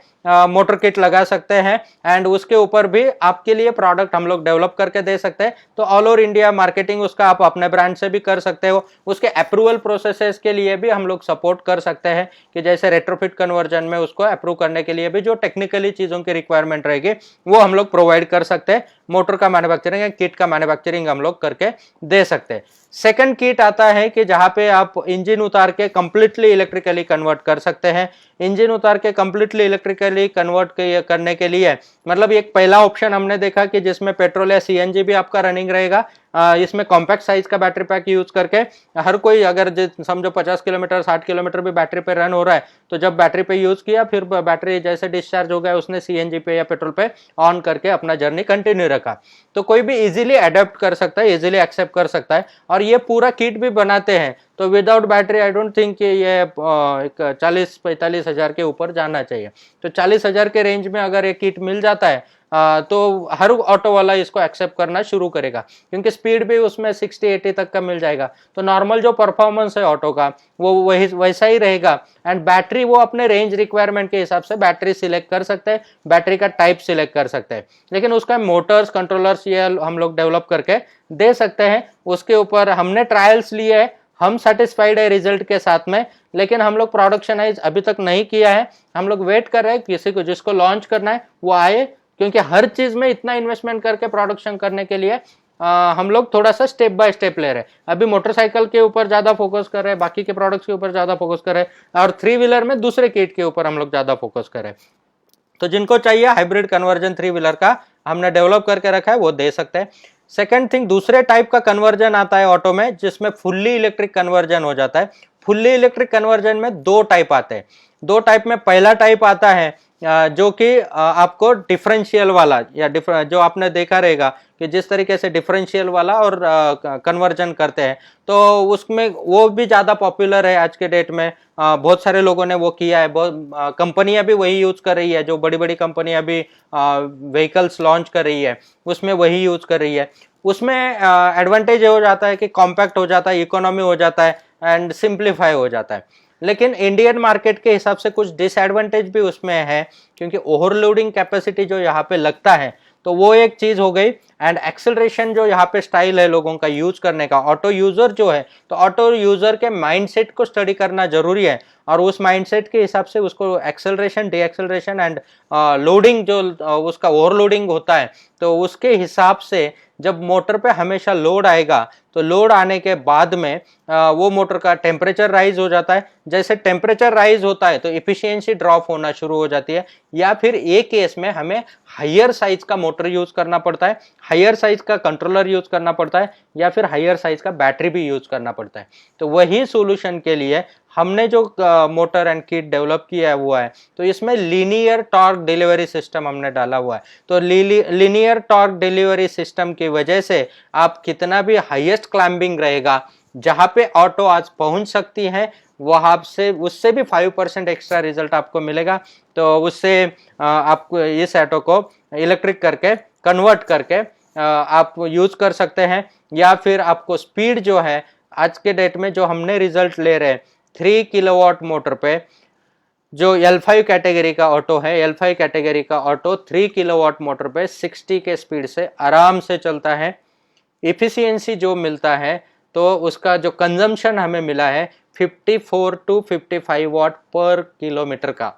मोटर किट लगा सकते हैं, एंड उसके ऊपर भी आपके लिए प्रोडक्ट हम लोग डेवलप करके दे सकते हैं। तो ऑल ओवर इंडिया मार्केटिंग उसका आप अपने ब्रांड से भी कर सकते हो, उसके अप्रूवल प्रोसेसेस के लिए भी हम लोग सपोर्ट कर सकते हैं, कि जैसे रेट्रोफिट कन्वर्जन में उसको अप्रूव करने के लिए भी जो टेक्निकली चीजों की रिक्वायरमेंट रहेगी वो हम लोग प्रोवाइड कर सकते हैं। मोटर का मैन्युफैक्चरिंग या किट का मैन्युफैक्चरिंग हम लोग करके दे सकते हैं। सेकंड किट आता है कि जहां पे आप इंजन उतार के कंप्लीटली इलेक्ट्रिकली कन्वर्ट कर सकते हैं। इंजन उतार के कंप्लीटली इलेक्ट्रिकली कन्वर्ट करने के लिए, मतलब एक पहला ऑप्शन हमने देखा कि जिसमें पेट्रोल या सीएनजी भी आपका रनिंग रहेगा, इसमें कॉम्पैक्ट साइज का बैटरी पैक यूज करके हर कोई अगर समझो 50 किलोमीटर 60 किलोमीटर भी बैटरी पे रन हो रहा है, तो जब बैटरी पे यूज किया फिर बैटरी जैसे डिस्चार्ज हो गया उसने सीएनजी पे या पेट्रोल पे ऑन करके अपना जर्नी कंटिन्यू रखा। तो कोई भी इजीली अडेप्ट कर सकता है, इजीली एक्सेप्ट कर सकता है। और ये पूरा किट भी बनाते हैं, तो without battery I don't think कि ये 40-45 हजार के ऊपर जाना चाहिए। तो 40 हजार के रेंज में अगर ये किट मिल जाता है तो हर ऑटो वाला इसको एक्सेप्ट करना शुरू करेगा, क्योंकि स्पीड भी उसमें 60-80 तक का मिल जाएगा। तो नॉर्मल जो परफॉर्मेंस है ऑटो का वो वैसा ही रहेगा। एंड बैटरी वो अपने रेंज रिक्वायरमेंट के हिसाब से बैटरी सिलेक्ट कर सकते हैं, बैटरी का टाइप सिलेक्ट कर सकते हैं। लेकिन उसका मोटर्स कंट्रोलर्स ये हम लोग डेवलप करके दे सकते हैं। उसके ऊपर हमने ट्रायल्स लिए है, हम सेटिस्फाइड है रिजल्ट के साथ में, लेकिन हम लोग प्रोडक्शनाइज अभी तक नहीं किया है। हम लोग वेट कर रहे हैं किसी को जिसको लॉन्च करना है वो आए, क्योंकि हर चीज में इतना इन्वेस्टमेंट करके प्रोडक्शन करने के लिए हम लोग थोड़ा सा स्टेप बाय स्टेप ले रहे हैं। अभी मोटरसाइकिल के ऊपर ज्यादा फोकस कर रहे हैं, बाकी के प्रोडक्ट्स के ऊपर ज्यादा फोकस कर रहे हैं, और 3 व्हीलर में दूसरे किट के ऊपर हम लोग ज्यादा फोकस कर रहे हैं। तो जिनको चाहिए हाइब्रिड कन्वर्जन 3 व्हीलर का हमने डेवलप करके रखा है, वो दे सकते हैं। सेकंड थिंग, दूसरे टाइप का कन्वर्जन आता है ऑटो में जिसमें फुल्ली इलेक्ट्रिक कन्वर्जन हो जाता है। फुल्ली इलेक्ट्रिक कन्वर्जन में 2 टाइप आते हैं। 2 टाइप में पहला टाइप आता है जो कि आपको डिफरेंशियल वाला या जो आपने देखा रहेगा कि जिस तरीके से डिफरेंशियल वाला और कन्वर्जन करते हैं, तो उसमें वो भी ज़्यादा पॉपुलर है आज के डेट में। बहुत सारे लोगों ने वो किया है, बहुत कंपनियां भी वही यूज कर रही है। जो बड़ी बड़ी कंपनियां भी व्हीकल्स लॉन्च कर रही है उसमें वही यूज कर रही है। उसमें एडवांटेज हो जाता है कि कॉम्पैक्ट हो जाता है, इकोनॉमी हो जाता है एंड सिंप्लीफाई हो जाता है। लेकिन इंडियन मार्केट के हिसाब से कुछ डिसएडवांटेज भी उसमें है, क्योंकि ओवरलोडिंग कैपेसिटी जो यहाँ पे लगता है तो वो एक चीज हो गई। एंड एक्सेलरेशन जो यहाँ पे स्टाइल है लोगों का यूज करने का, ऑटो यूजर जो है, तो ऑटो यूजर के माइंडसेट को स्टडी करना जरूरी है, और उस माइंडसेट के हिसाब से उसको acceleration, D acceleration and loading जो उसका ओवरलोडिंग होता है, तो उसके हिसाब से जब मोटर पे हमेशा लोड आएगा तो लोड आने के बाद में वो मोटर का टेम्परेचर राइज हो जाता है। जैसे टेम्परेचर राइज होता है तो इफिशियंसी ड्रॉप होना शुरू हो जाती है, या फिर एक केस में हमें हायर साइज का मोटर यूज करना पड़ता है, हायर साइज का कंट्रोलर यूज करना पड़ता है, या फिर हायर साइज का बैटरी भी यूज करना पड़ता है। तो वही सोल्यूशन के लिए हमने जो मोटर एंड किट डेवलप किया हुआ है, तो इसमें लीनियर टॉर्क डिलीवरी सिस्टम हमने डाला हुआ है। तो लीनियर टॉर्क डिलीवरी सिस्टम की वजह से आप कितना भी हाईएस्ट क्लाइंबिंग रहेगा, जहां पे ऑटो आज पहुंच सकती है, वहां से उससे भी 5% एक्स्ट्रा रिजल्ट आपको मिलेगा। तो उससे आपको इस ऑटो को इलेक्ट्रिक करके कन्वर्ट करके आप यूज कर सकते हैं। या फिर आपको स्पीड जो है आज के डेट में जो हमने रिजल्ट ले रहे हैं 3 किलोवाट मोटर पे, जो L5 कैटेगरी का ऑटो है, L5 कैटेगरी का ऑटो 3 किलोवाट मोटर पे 60 के स्पीड से आराम से चलता है। इफिशियंसी जो मिलता है तो उसका जो कंजम्पशन हमें मिला है 54 to 55 वाट पर किलोमीटर का।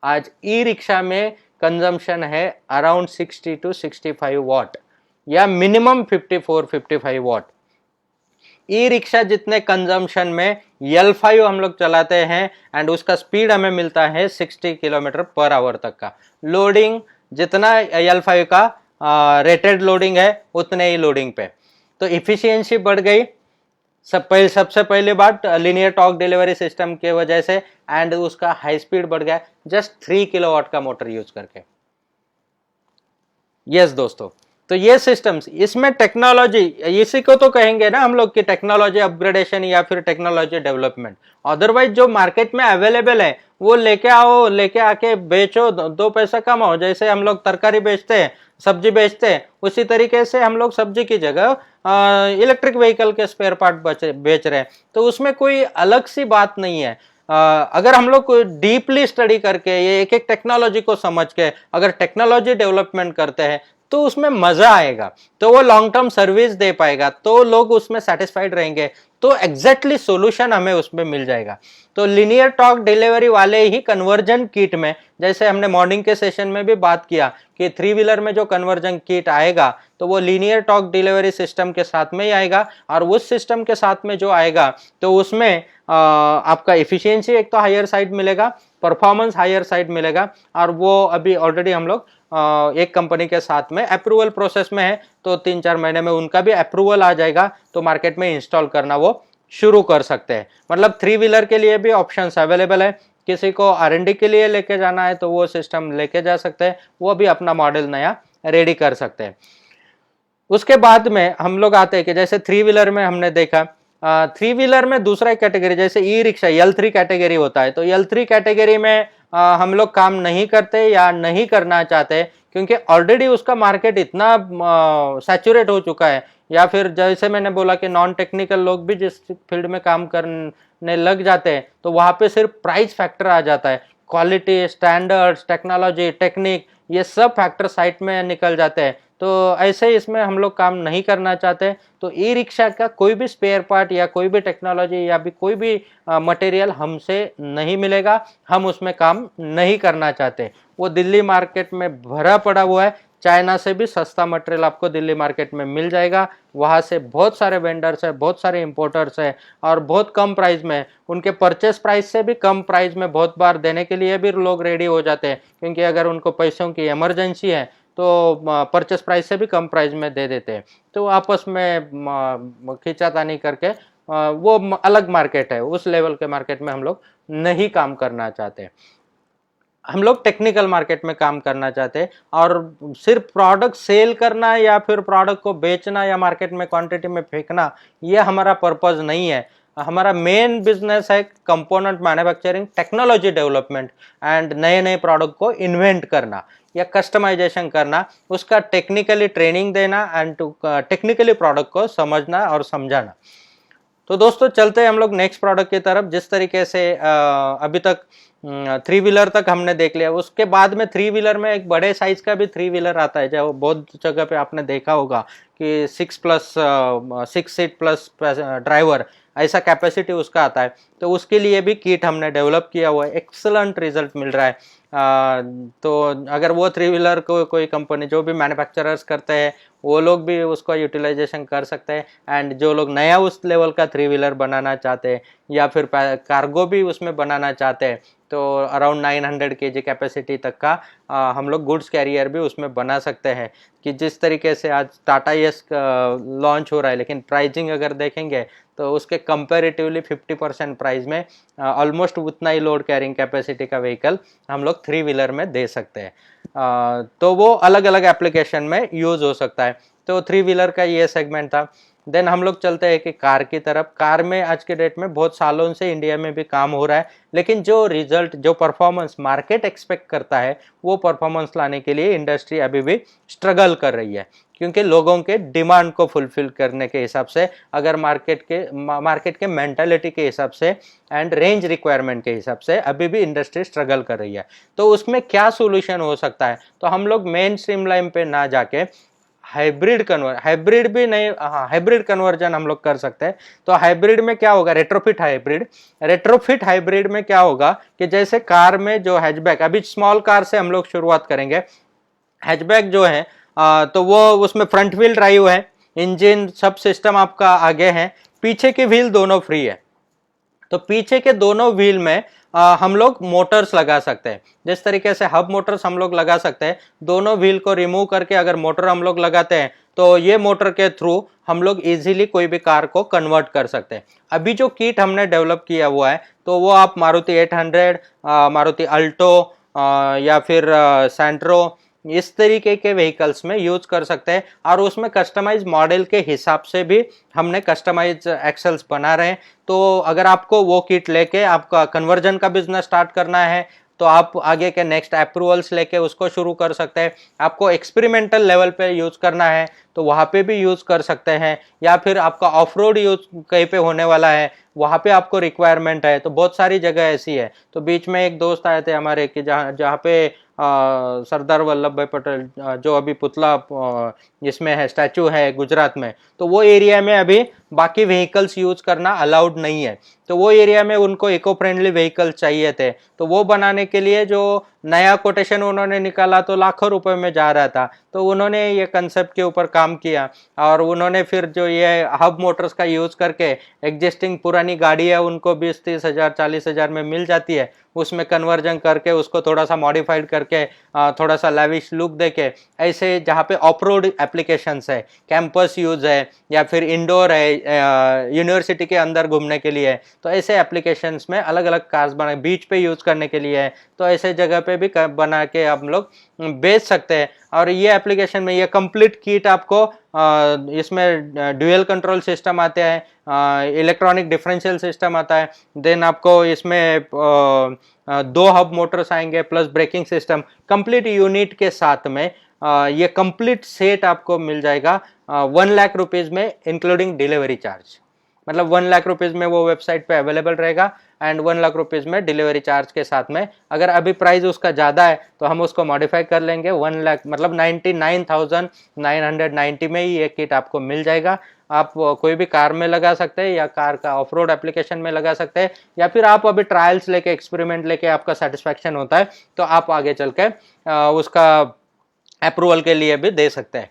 आज ई रिक्शा में कंजम्पशन है अराउंड 60 to 65 वाट या मिनिमम 54-55 वाट। ई रिक्शा जितने कंजम्पशन में L5 हम लोग चलाते हैं एंड उसका स्पीड हमें मिलता है 60 किलोमीटर पर आवर तक का। लोडिंग जितना L5 का रेटेड लोडिंग है उतने ही लोडिंग पे, तो इफिशियंसी बढ़ गई। सबसे पहली बात लीनियर टॉर्क डिलीवरी सिस्टम के वजह से, एंड उसका हाई स्पीड बढ़ गया जस्ट 3 किलोवाट का मोटर यूज करके। यस दोस्तों, तो ये सिस्टम्स, इसमें टेक्नोलॉजी, इसी को तो कहेंगे ना हम लोग कि टेक्नोलॉजी अपग्रेडेशन या फिर टेक्नोलॉजी डेवलपमेंट। अदरवाइज जो मार्केट में अवेलेबल है वो लेके आओ, लेके आके बेचो, 2 पैसा कमाओ। जैसे हम लोग तरकारी बेचते हैं, सब्जी बेचते हैं, उसी तरीके से हम लोग सब्जी की जगह इलेक्ट्रिक व्हीकल के स्पेयर पार्ट बेच रहे हैं। तो उसमें कोई अलग सी बात नहीं है। अगर हम लोग डीपली स्टडी करके ये एक एक टेक्नोलॉजी को समझ के अगर टेक्नोलॉजी डेवलपमेंट करते हैं तो उसमें मजा आएगा, तो वो लॉन्ग टर्म सर्विस दे पाएगा, तो लोग उसमें सेटिस्फाइड रहेंगे, तो एग्जैक्टली सॉल्यूशन हमें उसमें मिल जाएगा। तो लीनियर टॉर्क डिलीवरी वाले ही कन्वर्जन किट में, जैसे हमने मॉर्निंग के सेशन में भी बात किया कि 3 व्हीलर में जो कन्वर्जन किट आएगा तो वो लीनियर टॉर्क डिलीवरी सिस्टम के साथ में ही आएगा, और उस सिस्टम के साथ में जो आएगा तो उसमें आपका एफिशिएंसी एक तो हायर साइड मिलेगा, परफॉर्मेंस हायर साइड मिलेगा, और वो अभी ऑलरेडी हम लोग एक कंपनी के साथ में अप्रूवल प्रोसेस में है, तो 3-4 महीने में उनका भी अप्रूवल आ जाएगा, तो मार्केट में इंस्टॉल करना वो शुरू कर सकते हैं। मतलब 3 व्हीलर के लिए भी ऑप्शंस अवेलेबल है। किसी को R&D के लिए लेके जाना है तो वो सिस्टम लेके जा सकते हैं, वो भी अपना मॉडल नया रेडी कर सकते हैं। उसके बाद में हम लोग आते हैं कि जैसे 3 व्हीलर में हमने देखा, 3 व्हीलर में दूसरा कैटेगरी जैसे ई रिक्शा L3 कैटेगरी होता है, तो L3 कैटेगरी में हम लोग काम नहीं करते या नहीं करना चाहते, क्योंकि ऑलरेडी उसका मार्केट इतना सैचुरेट हो चुका है, या फिर जैसे मैंने बोला कि नॉन टेक्निकल लोग भी जिस फील्ड में काम करने लग जाते हैं तो वहाँ पे सिर्फ प्राइस फैक्टर आ जाता है, क्वालिटी, स्टैंडर्ड्स, टेक्नोलॉजी, टेक्निक, ये सब फैक्टर साइट में निकल जाते हैं। तो ऐसे इसमें हम लोग काम नहीं करना चाहते। तो ई रिक्शा का कोई भी स्पेयर पार्ट या कोई भी टेक्नोलॉजी या भी कोई भी मटेरियल हमसे नहीं मिलेगा, हम उसमें काम नहीं करना चाहते। वो दिल्ली मार्केट में भरा पड़ा हुआ है, चाइना से भी सस्ता मटेरियल आपको दिल्ली मार्केट में मिल जाएगा। वहाँ से बहुत सारे वेंडर्स है, बहुत सारे इंपोर्टर्स है, और बहुत कम प्राइस में, उनके परचेस प्राइस से भी कम प्राइस में बहुत बार देने के लिए भी लोग रेडी हो जाते हैं, क्योंकि अगर उनको पैसों की इमरजेंसी है तो परचेस प्राइस से भी कम प्राइस में दे देते हैं। तो आपस में खींचातानी करके वो अलग मार्केट है, उस लेवल के मार्केट में हम लोग नहीं काम करना चाहते। हम लोग टेक्निकल मार्केट में काम करना चाहते हैं, और सिर्फ प्रोडक्ट सेल करना या फिर प्रोडक्ट को बेचना या मार्केट में क्वांटिटी में फेंकना, ये हमारा पर्पस नहीं है। हमारा मेन बिजनेस है component manufacturing, technology development, and नए नए प्रोडक्ट को इन्वेंट करना या कस्टमाइजेशन करना, उसका टेक्निकली ट्रेनिंग देना, एंड टेक्निकली प्रोडक्ट को समझना और समझाना। तो दोस्तों चलते हैं हम लोग नेक्स्ट प्रोडक्ट की तरफ। जिस तरीके से अभी तक 3 व्हीलर तक हमने देख लिया, उसके बाद में 3 व्हीलर में एक बड़े साइज का भी 3 व्हीलर आता है, जो बहुत जगह पे आपने देखा होगा कि 6 सीट प्लस ड्राइवर, ऐसा कैपेसिटी उसका आता है। तो उसके लिए भी किट हमने डेवलप किया हुआ है, एक्सलेंट रिजल्ट मिल रहा है। तो अगर वो 3 व्हीलर को कोई कंपनी जो भी मैन्युफैक्चरर्स करते हैं वो लोग भी उसका यूटिलाइजेशन कर सकते हैं, एंड जो लोग नया उस लेवल का 3 व्हीलर बनाना चाहते हैं या फिर कार्गो भी उसमें बनाना चाहते हैं, तो अराउंड 900 kg कैपेसिटी तक का हम लोग गुड्स कैरियर भी उसमें बना सकते हैं। कि जिस तरीके से आज टाटा यस लॉन्च हो रहा है, लेकिन प्राइसिंग अगर देखेंगे तो उसके कंपैरेटिवली 50% प्राइस में ऑलमोस्ट उतना ही लोड कैरिंग कैपेसिटी का व्हीकल हम लोग 3 व्हीलर में दे सकते हैं। तो वो अलग अलग एप्लीकेशन में यूज हो सकता है। तो 3 व्हीलर का ये सेगमेंट था। देन हम लोग चलते हैं कि कार की तरफ। कार में आज के डेट में बहुत सालों से इंडिया में भी काम हो रहा है, लेकिन जो रिजल्ट, जो परफॉर्मेंस मार्केट एक्सपेक्ट करता है, वो परफॉर्मेंस लाने के लिए इंडस्ट्री अभी भी स्ट्रगल कर रही है, क्योंकि लोगों के डिमांड को फुलफिल करने के हिसाब से, अगर मार्केट के मेंटालिटी के हिसाब से एंड रेंज रिक्वायरमेंट के हिसाब से अभी भी इंडस्ट्री स्ट्रगल कर रही है। तो उसमें क्या सोल्यूशन हो सकता है? तो हम लोग मेन स्ट्रीम लाइन पे ना जाके हाइब्रिड कन्वर्जन हम लोग कर सकते हैं। तो हाइब्रिड में क्या होगा? रेट्रोफिट हाइब्रिड में क्या होगा कि जैसे कार में जो हैचबैक, अभी स्मॉल कार से हम लोग शुरुआत करेंगे। हैचबैक जो है तो वो उसमें फ्रंट व्हील ड्राइव है, इंजन सब सिस्टम आपका आगे है, पीछे के व्हील दोनों फ्री है। तो पीछे के दोनों व्हील में हम लोग मोटर्स लगा सकते हैं। जिस तरीके से हब मोटर्स हम लोग लगा सकते हैं, दोनों व्हील को रिमूव करके अगर मोटर हम लोग लगाते हैं तो ये मोटर के थ्रू हम लोग इजीली कोई भी कार को कन्वर्ट कर सकते हैं। अभी जो किट हमने डेवलप किया हुआ है तो वो आप मारुति 800, मारुति अल्टो या फिर सैंट्रो, इस तरीके के व्हीकल्स में यूज कर सकते हैं। और उसमें कस्टमाइज मॉडल के हिसाब से भी हमने कस्टमाइज एक्सेल्स बना रहे हैं। तो अगर आपको वो किट लेके आपका कन्वर्जन का बिजनेस स्टार्ट करना है तो आप आगे के नेक्स्ट अप्रूवल्स लेके उसको शुरू कर सकते हैं। आपको एक्सपेरिमेंटल लेवल पे यूज करना है तो वहाँ पे भी यूज कर सकते हैं, या फिर आपका ऑफ रोड यूज कहीं पे होने वाला है, वहाँ पे आपको रिक्वायरमेंट है, तो बहुत सारी जगह ऐसी है। तो बीच में एक दोस्त आए थे हमारे कि जहाँ पे सरदार वल्लभ भाई पटेल जो अभी पुतला इसमें है, स्टैचू है गुजरात में, तो वो एरिया में अभी बाकी व्हीकल्स यूज करना अलाउड नहीं है। तो वो एरिया में उनको इको फ्रेंडली व्हीकल चाहिए थे, तो वो बनाने के लिए जो नया कोटेशन उन्होंने निकाला तो लाखों रुपए में जा रहा था। तो उन्होंने ये कंसेप्ट के ऊपर काम किया और उन्होंने फिर जो ये हब मोटर्स का यूज करके एग्जिस्टिंग पुरानी गाड़ी है उनको 20-30 हज़ार 40 हज़ार में मिल जाती है, उसमें कन्वर्जन करके उसको थोड़ा सा मॉडिफाइड करके थोड़ा सा लैविश लुक देके ऐसे जहाँ पे ऑफ रोड एप्लीकेशंस है, कैंपस यूज है या फिर इंडोर है, यूनिवर्सिटी के अंदर घूमने के लिए है, तो ऐसे एप्लीकेशंस में अलग अलग कार्स बना, बीच पे यूज करने के लिए है, तो ऐसे जगह पे भी बना के हम लोग बेच सकते हैं। और ये एप्लीकेशन में ये कंप्लीट किट आपको इसमें ड्यूअल कंट्रोल सिस्टम आते हैं, इलेक्ट्रॉनिक डिफरेंशियल सिस्टम आता है, देन आपको इसमें 2 हब मोटर्स आएंगे plus braking system complete unit के साथ में। ये कंप्लीट सेट आपको मिल जाएगा 1 लाख रुपीज में इंक्लूडिंग डिलीवरी चार्ज। मतलब 1 लाख रुपीज में वो वेबसाइट पे अवेलेबल रहेगा एंड 1 लाख रुपीज में डिलीवरी चार्ज के साथ में। अगर अभी प्राइस उसका ज़्यादा है तो हम उसको मॉडिफाई कर लेंगे, 1 लाख मतलब 99,990 में ही ये किट आपको मिल जाएगा। आप कोई भी कार में लगा सकते हैं या कार का ऑफ रोड एप्लीकेशन में लगा सकते हैं, या फिर आप अभी ट्रायल्स लेके एक्सपेरिमेंट लेके आपका सेटिस्फैक्शन होता है तो आप आगे चल के उसका अप्रूवल के लिए भी दे सकते हैं।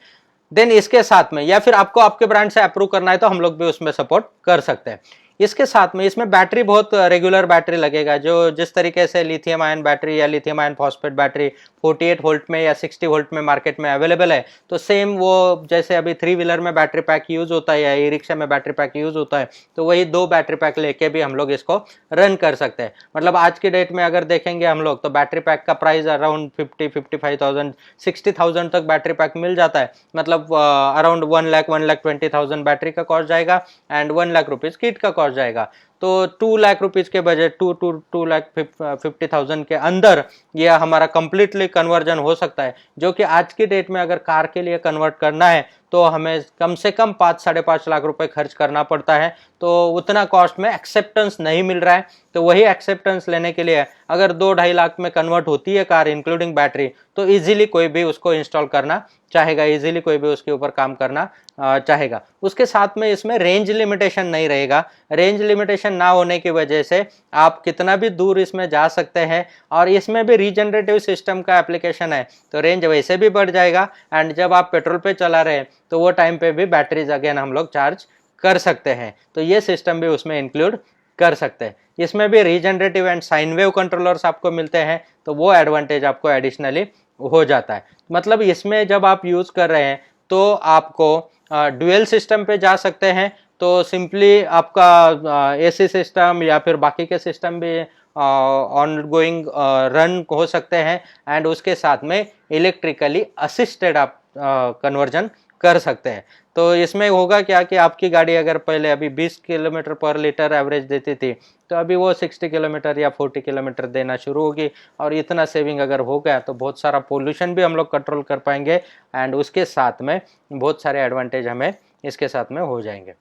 देन इसके साथ में या फिर आपको आपके ब्रांड से अप्रूव करना है तो हम लोग भी उसमें सपोर्ट कर सकते हैं। इसके साथ में इसमें बैटरी बहुत रेगुलर बैटरी लगेगा, जो जिस तरीके से लिथियम आयन बैटरी या lithium ion phosphate battery 48 volt में या 60 वोल्ट में मार्केट में अवेलेबल है, तो सेम वो जैसे अभी 3 व्हीलर में बैटरी पैक यूज होता है या ई रिक्शा में बैटरी पैक यूज होता है, तो वही 2 बैटरी पैक लेके भी हम लोग इसको रन कर सकते हैं। मतलब आज की डेट में अगर देखेंगे हम लोग तो बैटरी पैक का प्राइस अराउंड 55,000 60,000 तक बैटरी पैक मिल जाता है। मतलब अराउंड 1,20,000 बैटरी का कॉस्ट जाएगा एंड 1 लाख रुपीज किट का कॉस्ट जाएगा। तो 2 लाख रुपीज के बजट 2,50,000 के अंदर यह हमारा कंप्लीटली कन्वर्जन हो सकता है, जो कि आज की डेट में अगर कार के लिए कन्वर्ट करना है तो हमें कम से कम 5-5.5 लाख रुपए खर्च करना पड़ता है। तो उतना कॉस्ट में एक्सेप्टेंस नहीं मिल रहा है, तो वही एक्सेप्टेंस लेने के लिए अगर 2-2.5 लाख में कन्वर्ट होती है कार इंक्लूडिंग बैटरी, तो इजीली कोई भी उसको इंस्टॉल करना चाहेगा, इजीली कोई भी उसके ऊपर काम करना चाहेगा। उसके साथ में इसमें रेंज लिमिटेशन नहीं रहेगा। रेंज लिमिटेशन ना होने की वजह से आप कितना भी दूर इसमें जा सकते हैं, और इसमें भी रीजनरेटिव सिस्टम का एप्लीकेशन है तो रेंज वैसे भी बढ़ जाएगा एंड जब आप पेट्रोल पे चला रहे तो वो टाइम पे भी बैटरीज अगेन हम लोग चार्ज कर सकते हैं, तो ये सिस्टम भी उसमें इंक्लूड कर सकते हैं। इसमें भी regenerative and sine wave controllers आपको मिलते हैं, तो वो एडवांटेज आपको एडिशनली हो जाता है। मतलब इसमें जब आप यूज कर रहे हैं तो आपको ड्यूअल सिस्टम पे जा सकते हैं, तो सिंपली आपका एसी सिस्टम या फिर बाकी के सिस्टम भी ऑन गोइंग रन हो सकते हैं एंड उसके साथ में इलेक्ट्रिकली असिस्टेड आप कन्वर्जन कर सकते हैं। तो इसमें होगा क्या कि आपकी गाड़ी अगर पहले अभी 20 किलोमीटर पर लीटर एवरेज देती थी, तो अभी वो 60 किलोमीटर या 40 किलोमीटर देना शुरू होगी, और इतना सेविंग अगर हो गया तो बहुत सारा पोल्यूशन भी हम लोग कंट्रोल कर पाएंगे एंड उसके साथ में बहुत सारे एडवांटेज हमें इसके साथ में हो जाएंगे।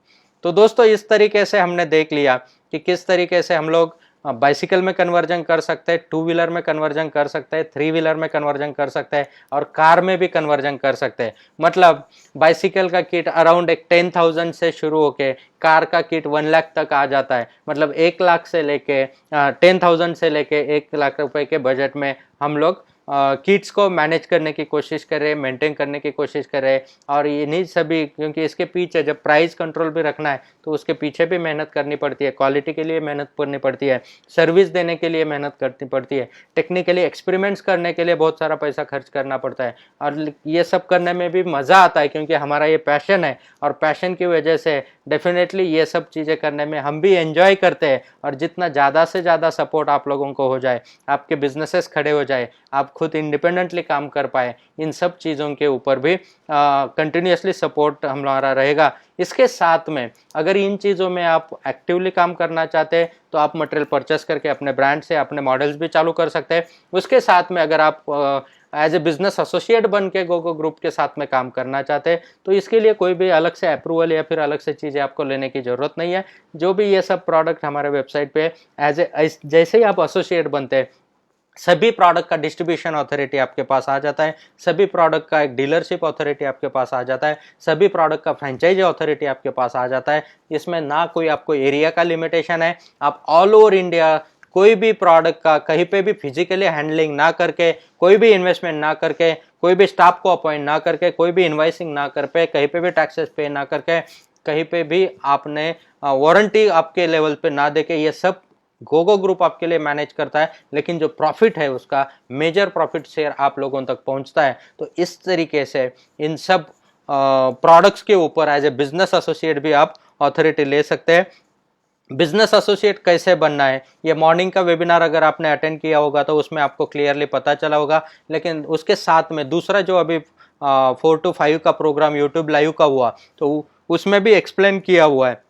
तो दोस्तों इस तरीके से हमने देख लिया कि किस तरीके से हम लोग बाइसिकल में कन्वर्जन कर सकते हैं, 2 व्हीलर में कन्वर्जन कर सकते हैं, 3 व्हीलर में कन्वर्जन कर सकते हैं और कार में भी कन्वर्जन कर सकते हैं। मतलब बाइसिकल का किट अराउंड एक 10,000 से शुरू होके कार का किट 1 लाख तक आ जाता है। मतलब 1 लाख से लेके 10,000 से लेके 1 लाख रुपए के बजट में हम लोग किट्स को मैनेज करने की कोशिश करें, मेंटेन करने की कोशिश करें। और इन्हीं सभी, क्योंकि इसके पीछे जब प्राइस कंट्रोल भी रखना है तो उसके पीछे भी मेहनत करनी पड़ती है, क्वालिटी के लिए मेहनत करनी पड़ती है, सर्विस देने के लिए मेहनत करनी पड़ती है, टेक्निकली एक्सपेरिमेंट्स करने के लिए बहुत सारा पैसा खर्च करना पड़ता है। और ये सब करने में भी मज़ा आता है क्योंकि हमारा ये पैशन है, और पैशन की वजह से डेफिनेटली ये सब चीज़ें करने में हम भी एंजॉय करते हैं। और जितना ज़्यादा से ज़्यादा सपोर्ट आप लोगों को हो जाए, आपके बिजनेसेस खड़े हो जाए, आप खुद इंडिपेंडेंटली काम कर पाए, इन सब चीज़ों के ऊपर भी कंटिन्यूसली सपोर्ट हमारा रहेगा। इसके साथ में अगर इन चीज़ों में आप एक्टिवली काम करना चाहते हैं तो आप मटेरियल परचेस करके अपने ब्रांड से अपने मॉडल्स भी चालू कर सकते हैं। उसके साथ में अगर आप एज ए बिजनेस एसोसिएट बन के गोगो ग्रुप के साथ में काम करना चाहते हैं तो इसके लिए कोई भी अलग से अप्रूवल या फिर अलग से चीज़ें आपको लेने की ज़रूरत नहीं है। जो भी ये सब प्रोडक्ट हमारे वेबसाइट पे एज ए जैसे ही आप एसोसिएट बनते हैं, सभी प्रोडक्ट का डिस्ट्रीब्यूशन अथॉरिटी आपके पास आ जाता है, सभी प्रोडक्ट का एक डीलरशिप अथॉरिटी आपके पास आ जाता है, सभी प्रोडक्ट का फ्रेंचाइजी अथॉरिटी आपके पास आ जाता है। इसमें ना कोई आपको एरिया का लिमिटेशन है, आप ऑल ओवर इंडिया कोई भी प्रोडक्ट का कहीं पे भी फिजिकली हैंडलिंग ना करके, कोई भी इन्वेस्टमेंट ना करके, कोई भी स्टाफ को अपॉइंट ना करके, कोई भी इन्वाइसिंग ना कर पे, कहीं पे भी टैक्सेस पे ना करके, कहीं पे भी आपने वारंटी आपके लेवल पे ना देके, ये सब गोगो ग्रुप आपके लिए मैनेज करता है। लेकिन जो प्रॉफिट है उसका मेजर प्रॉफिट शेयर आप लोगों तक पहुंचता है। तो इस तरीके से इन सब प्रोडक्ट्स के ऊपर एज ए बिजनेस एसोसिएट भी आप अथॉरिटी ले सकते हैं। बिजनेस एसोसिएट कैसे बनना है, ये मॉर्निंग का वेबिनार अगर आपने अटेंड किया होगा तो उसमें आपको क्लियरली पता चला होगा। लेकिन उसके साथ में दूसरा जो अभी 4 to 5 का प्रोग्राम यूट्यूब लाइव का हुआ, तो उसमें भी एक्सप्लेन किया हुआ है।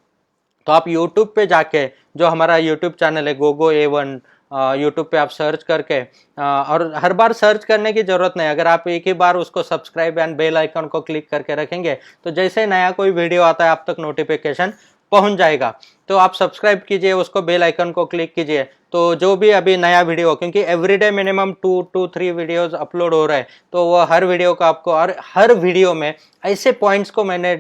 तो आप YouTube पे जाके, जो हमारा YouTube चैनल है गोगो A1, यूट्यूब पे आप सर्च करके, और हर बार सर्च करने की जरूरत नहीं, अगर आप एक ही बार उसको सब्सक्राइब एंड बेल आइकन को क्लिक करके रखेंगे तो जैसे नया कोई वीडियो आता है आप तक नोटिफिकेशन पहुंच जाएगा। तो आप सब्सक्राइब कीजिए, उसको बेल आइकन को क्लिक कीजिए, तो जो भी अभी नया वीडियो, क्योंकि everyday minimum 2 to 3 videos upload हो रहे हैं, तो वो हर वीडियो का आपको, और हर वीडियो में ऐसे पॉइंट्स को मैंने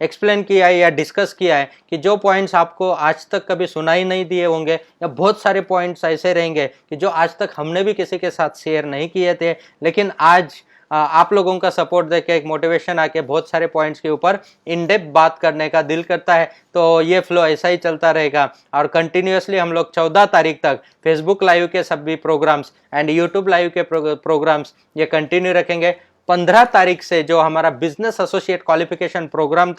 एक्सप्लेन किया है या डिस्कस किया है कि जो पॉइंट्स आपको आज तक कभी सुनाई नहीं दिए होंगे, या बहुत सारे पॉइंट्स ऐसे रहेंगे कि जो आज तक हमने भी किसी के साथ शेयर नहीं किए थे, लेकिन आज आप लोगों का सपोर्ट देके एक मोटिवेशन आके बहुत सारे पॉइंट्स के ऊपर इन डेप्थ बात करने का दिल करता है। तो ये फ्लो ऐसा ही चलता रहेगा, और कंटिन्यूअसली हम लोग 14 तारीख तक फेसबुक लाइव के सभी प्रोग्राम्स एंड यूट्यूब लाइव के प्रोग्राम्स ये कंटिन्यू रखेंगे। 15 तारीख से जो हमारा बिजनेस एसोसिएट क्वालिफिकेशन प्रोग्राम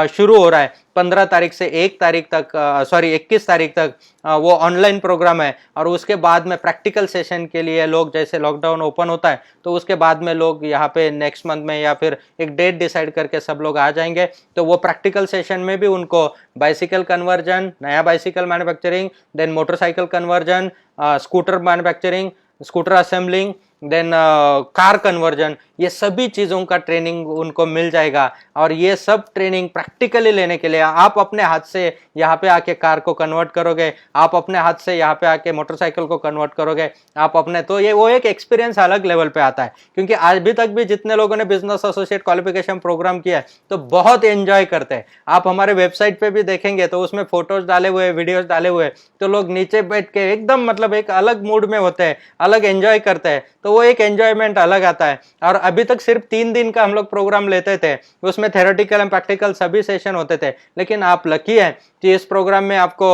शुरू हो रहा है, 15 तारीख से 21 तारीख तक वो ऑनलाइन प्रोग्राम है। और उसके बाद में प्रैक्टिकल सेशन के लिए लोग, जैसे लॉकडाउन ओपन होता है तो उसके बाद में लोग यहाँ पे नेक्स्ट मंथ में या फिर एक डेट डिसाइड करके सब लोग आ जाएंगे। तो वो प्रैक्टिकल सेशन में भी उनको बाइसिकल कन्वर्जन, नया bicycle manufacturing, then motorcycle conversion, scooter manufacturing, scooter assembling, then car conversion, ये सभी चीज़ों का ट्रेनिंग उनको मिल जाएगा। और ये सब ट्रेनिंग प्रैक्टिकली लेने के लिए आप अपने हाथ से यहाँ पे आके कार को कन्वर्ट करोगे, आप अपने हाथ से यहाँ पे आके मोटरसाइकिल को कन्वर्ट करोगे, आप अपने, तो ये वो एक एक्सपीरियंस अलग लेवल पे आता है। क्योंकि आज भी तक भी जितने लोगों ने बिजनेस एसोसिएट क्वालिफिकेशन प्रोग्राम किया है तो बहुत एंजॉय करते हैं। आप हमारे वेबसाइट पे भी देखेंगे तो उसमें फोटोज डाले हुए, वीडियोज डाले हुए, तो लोग नीचे बैठ के एकदम मतलब एक अलग मूड में होते हैं, अलग एंजॉय करते हैं। तो वो एक एंजॉयमेंट अलग आता है। और अभी तक सिर्फ 3 दिन का हम लोग प्रोग्राम लेते थे, उसमें थ्योरेटिकल एंड प्रैक्टिकल सभी सेशन होते थे। लेकिन आप लकी हैं कि इस प्रोग्राम में आपको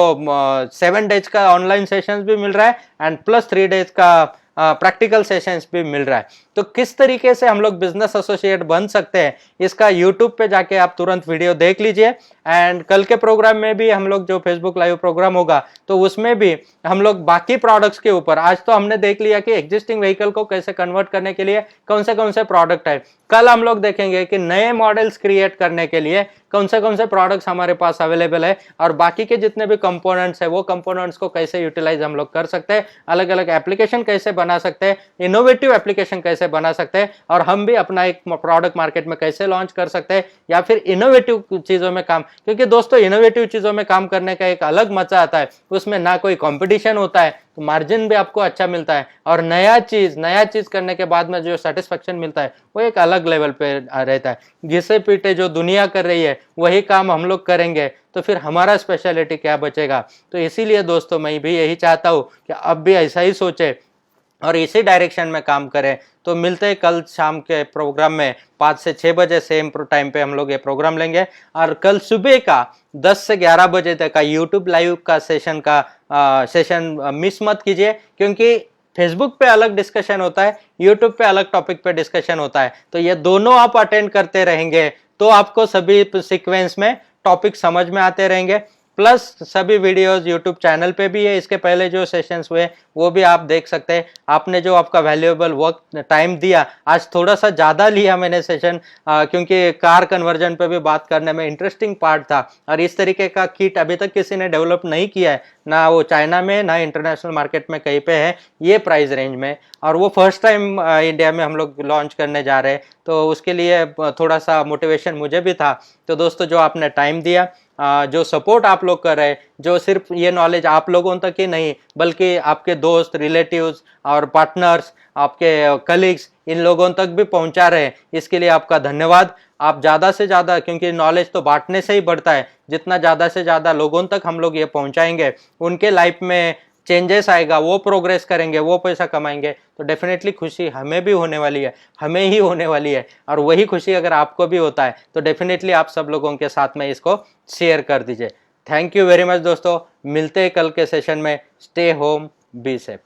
7 डेज का ऑनलाइन सेशंस भी मिल रहा है एंड प्लस 3 डेज का प्रैक्टिकल सेशंस भी मिल रहा है। तो किस तरीके से हम लोग बिजनेस एसोसिएट बन सकते हैं, इसका यूट्यूब पे जाके आप तुरंत वीडियो देख लीजिए। एंड कल के प्रोग्राम में भी हम लोग, जो फेसबुक लाइव प्रोग्राम होगा, तो उसमें भी हम लोग बाकी प्रोडक्ट्स के ऊपर, आज तो हमने देख लिया कि एग्जिस्टिंग व्हीकल को कैसे कन्वर्ट करने के लिए कौन से प्रोडक्ट है। कल हम लोग देखेंगे कि नए मॉडल्स क्रिएट करने के लिए कौन से प्रोडक्ट्स हमारे पास अवेलेबल है, और बाकी के जितने भी कंपोनेंट्स है वो कंपोनेंट्स को कैसे यूटिलाइज हम लोग कर सकते हैं, अलग अलग एप्लीकेशन कैसे बना सकते हैं, इनोवेटिव एप्लीकेशन कैसे बना सकते हैं, और हम भी अपना एक प्रोडक्ट मार्केट में कैसे लॉन्च कर सकते हैं, या फिर इनोवेटिव चीजों में काम। क्योंकि दोस्तों इनोवेटिव चीजों में काम करने का एक अलग मजा आता है, उसमें ना कोई कंपटीशन होता है, तो मार्जिन भी आपको अच्छा मिलता है, और नया चीज करने के बाद में जो सेटिस्फेक्शन मिलता है वो एक अलग लेवल पे रहता है। घिसे पीटे जो दुनिया कर रही है वही काम हम लोग करेंगे तो फिर हमारा स्पेशलिटी क्या बचेगा। तो इसीलिए दोस्तों मैं भी यही चाहता हूँ कि अब भी ऐसा ही सोचे और इसी डायरेक्शन में काम करें। तो मिलते हैं कल शाम के प्रोग्राम में 5 से 6 बजे सेम टाइम पे हम लोग ये प्रोग्राम लेंगे। और कल सुबह का 10 से 11 बजे तक का यूट्यूब लाइव का सेशन मिस मत कीजिए, क्योंकि फेसबुक पे अलग डिस्कशन होता है, यूट्यूब पे अलग टॉपिक पे डिस्कशन होता है। तो ये दोनों आप अटेंड करते रहेंगे तो आपको सभी सीक्वेंस में टॉपिक समझ में आते रहेंगे। प्लस सभी वीडियोस यूट्यूब चैनल पे भी है, इसके पहले जो सेशंस हुए वो भी आप देख सकते हैं। आपने जो आपका वैल्यूएबल वक्त टाइम दिया, आज थोड़ा सा ज़्यादा लिया मैंने सेशन, क्योंकि कार कन्वर्जन पे भी बात करने में इंटरेस्टिंग पार्ट था। और इस तरीके का किट अभी तक किसी ने डेवलप नहीं किया है, ना वो चाइना में ना इंटरनेशनल मार्केट में कहीं पे है ये प्राइस रेंज में, और वो फर्स्ट टाइम इंडिया में हम लोग लॉन्च करने जा रहे हैं। तो उसके लिए थोड़ा सा मोटिवेशन मुझे भी था। तो दोस्तों जो आपने टाइम दिया, जो सपोर्ट आप लोग कर रहे हैं, जो सिर्फ ये नॉलेज आप लोगों तक ही नहीं बल्कि आपके दोस्त, रिलेटिव्स और पार्टनर्स, आपके कलीग्स, इन लोगों तक भी पहुंचा रहे हैं, इसके लिए आपका धन्यवाद। आप ज़्यादा से ज़्यादा, क्योंकि नॉलेज तो बांटने से ही बढ़ता है, जितना ज़्यादा से ज़्यादा लोगों तक हम लोग ये पहुंचाएंगे, उनके लाइफ में चेंजेस आएगा, वो प्रोग्रेस करेंगे, वो पैसा कमाएंगे, तो डेफिनेटली खुशी हमें भी होने वाली है, हमें ही होने वाली है। और वही खुशी अगर आपको भी होता है तो डेफिनेटली आप सब लोगों के साथ में इसको शेयर कर दीजिए। थैंक यू वेरी मच दोस्तों, मिलते हैं कल के सेशन में। Stay home, be safe.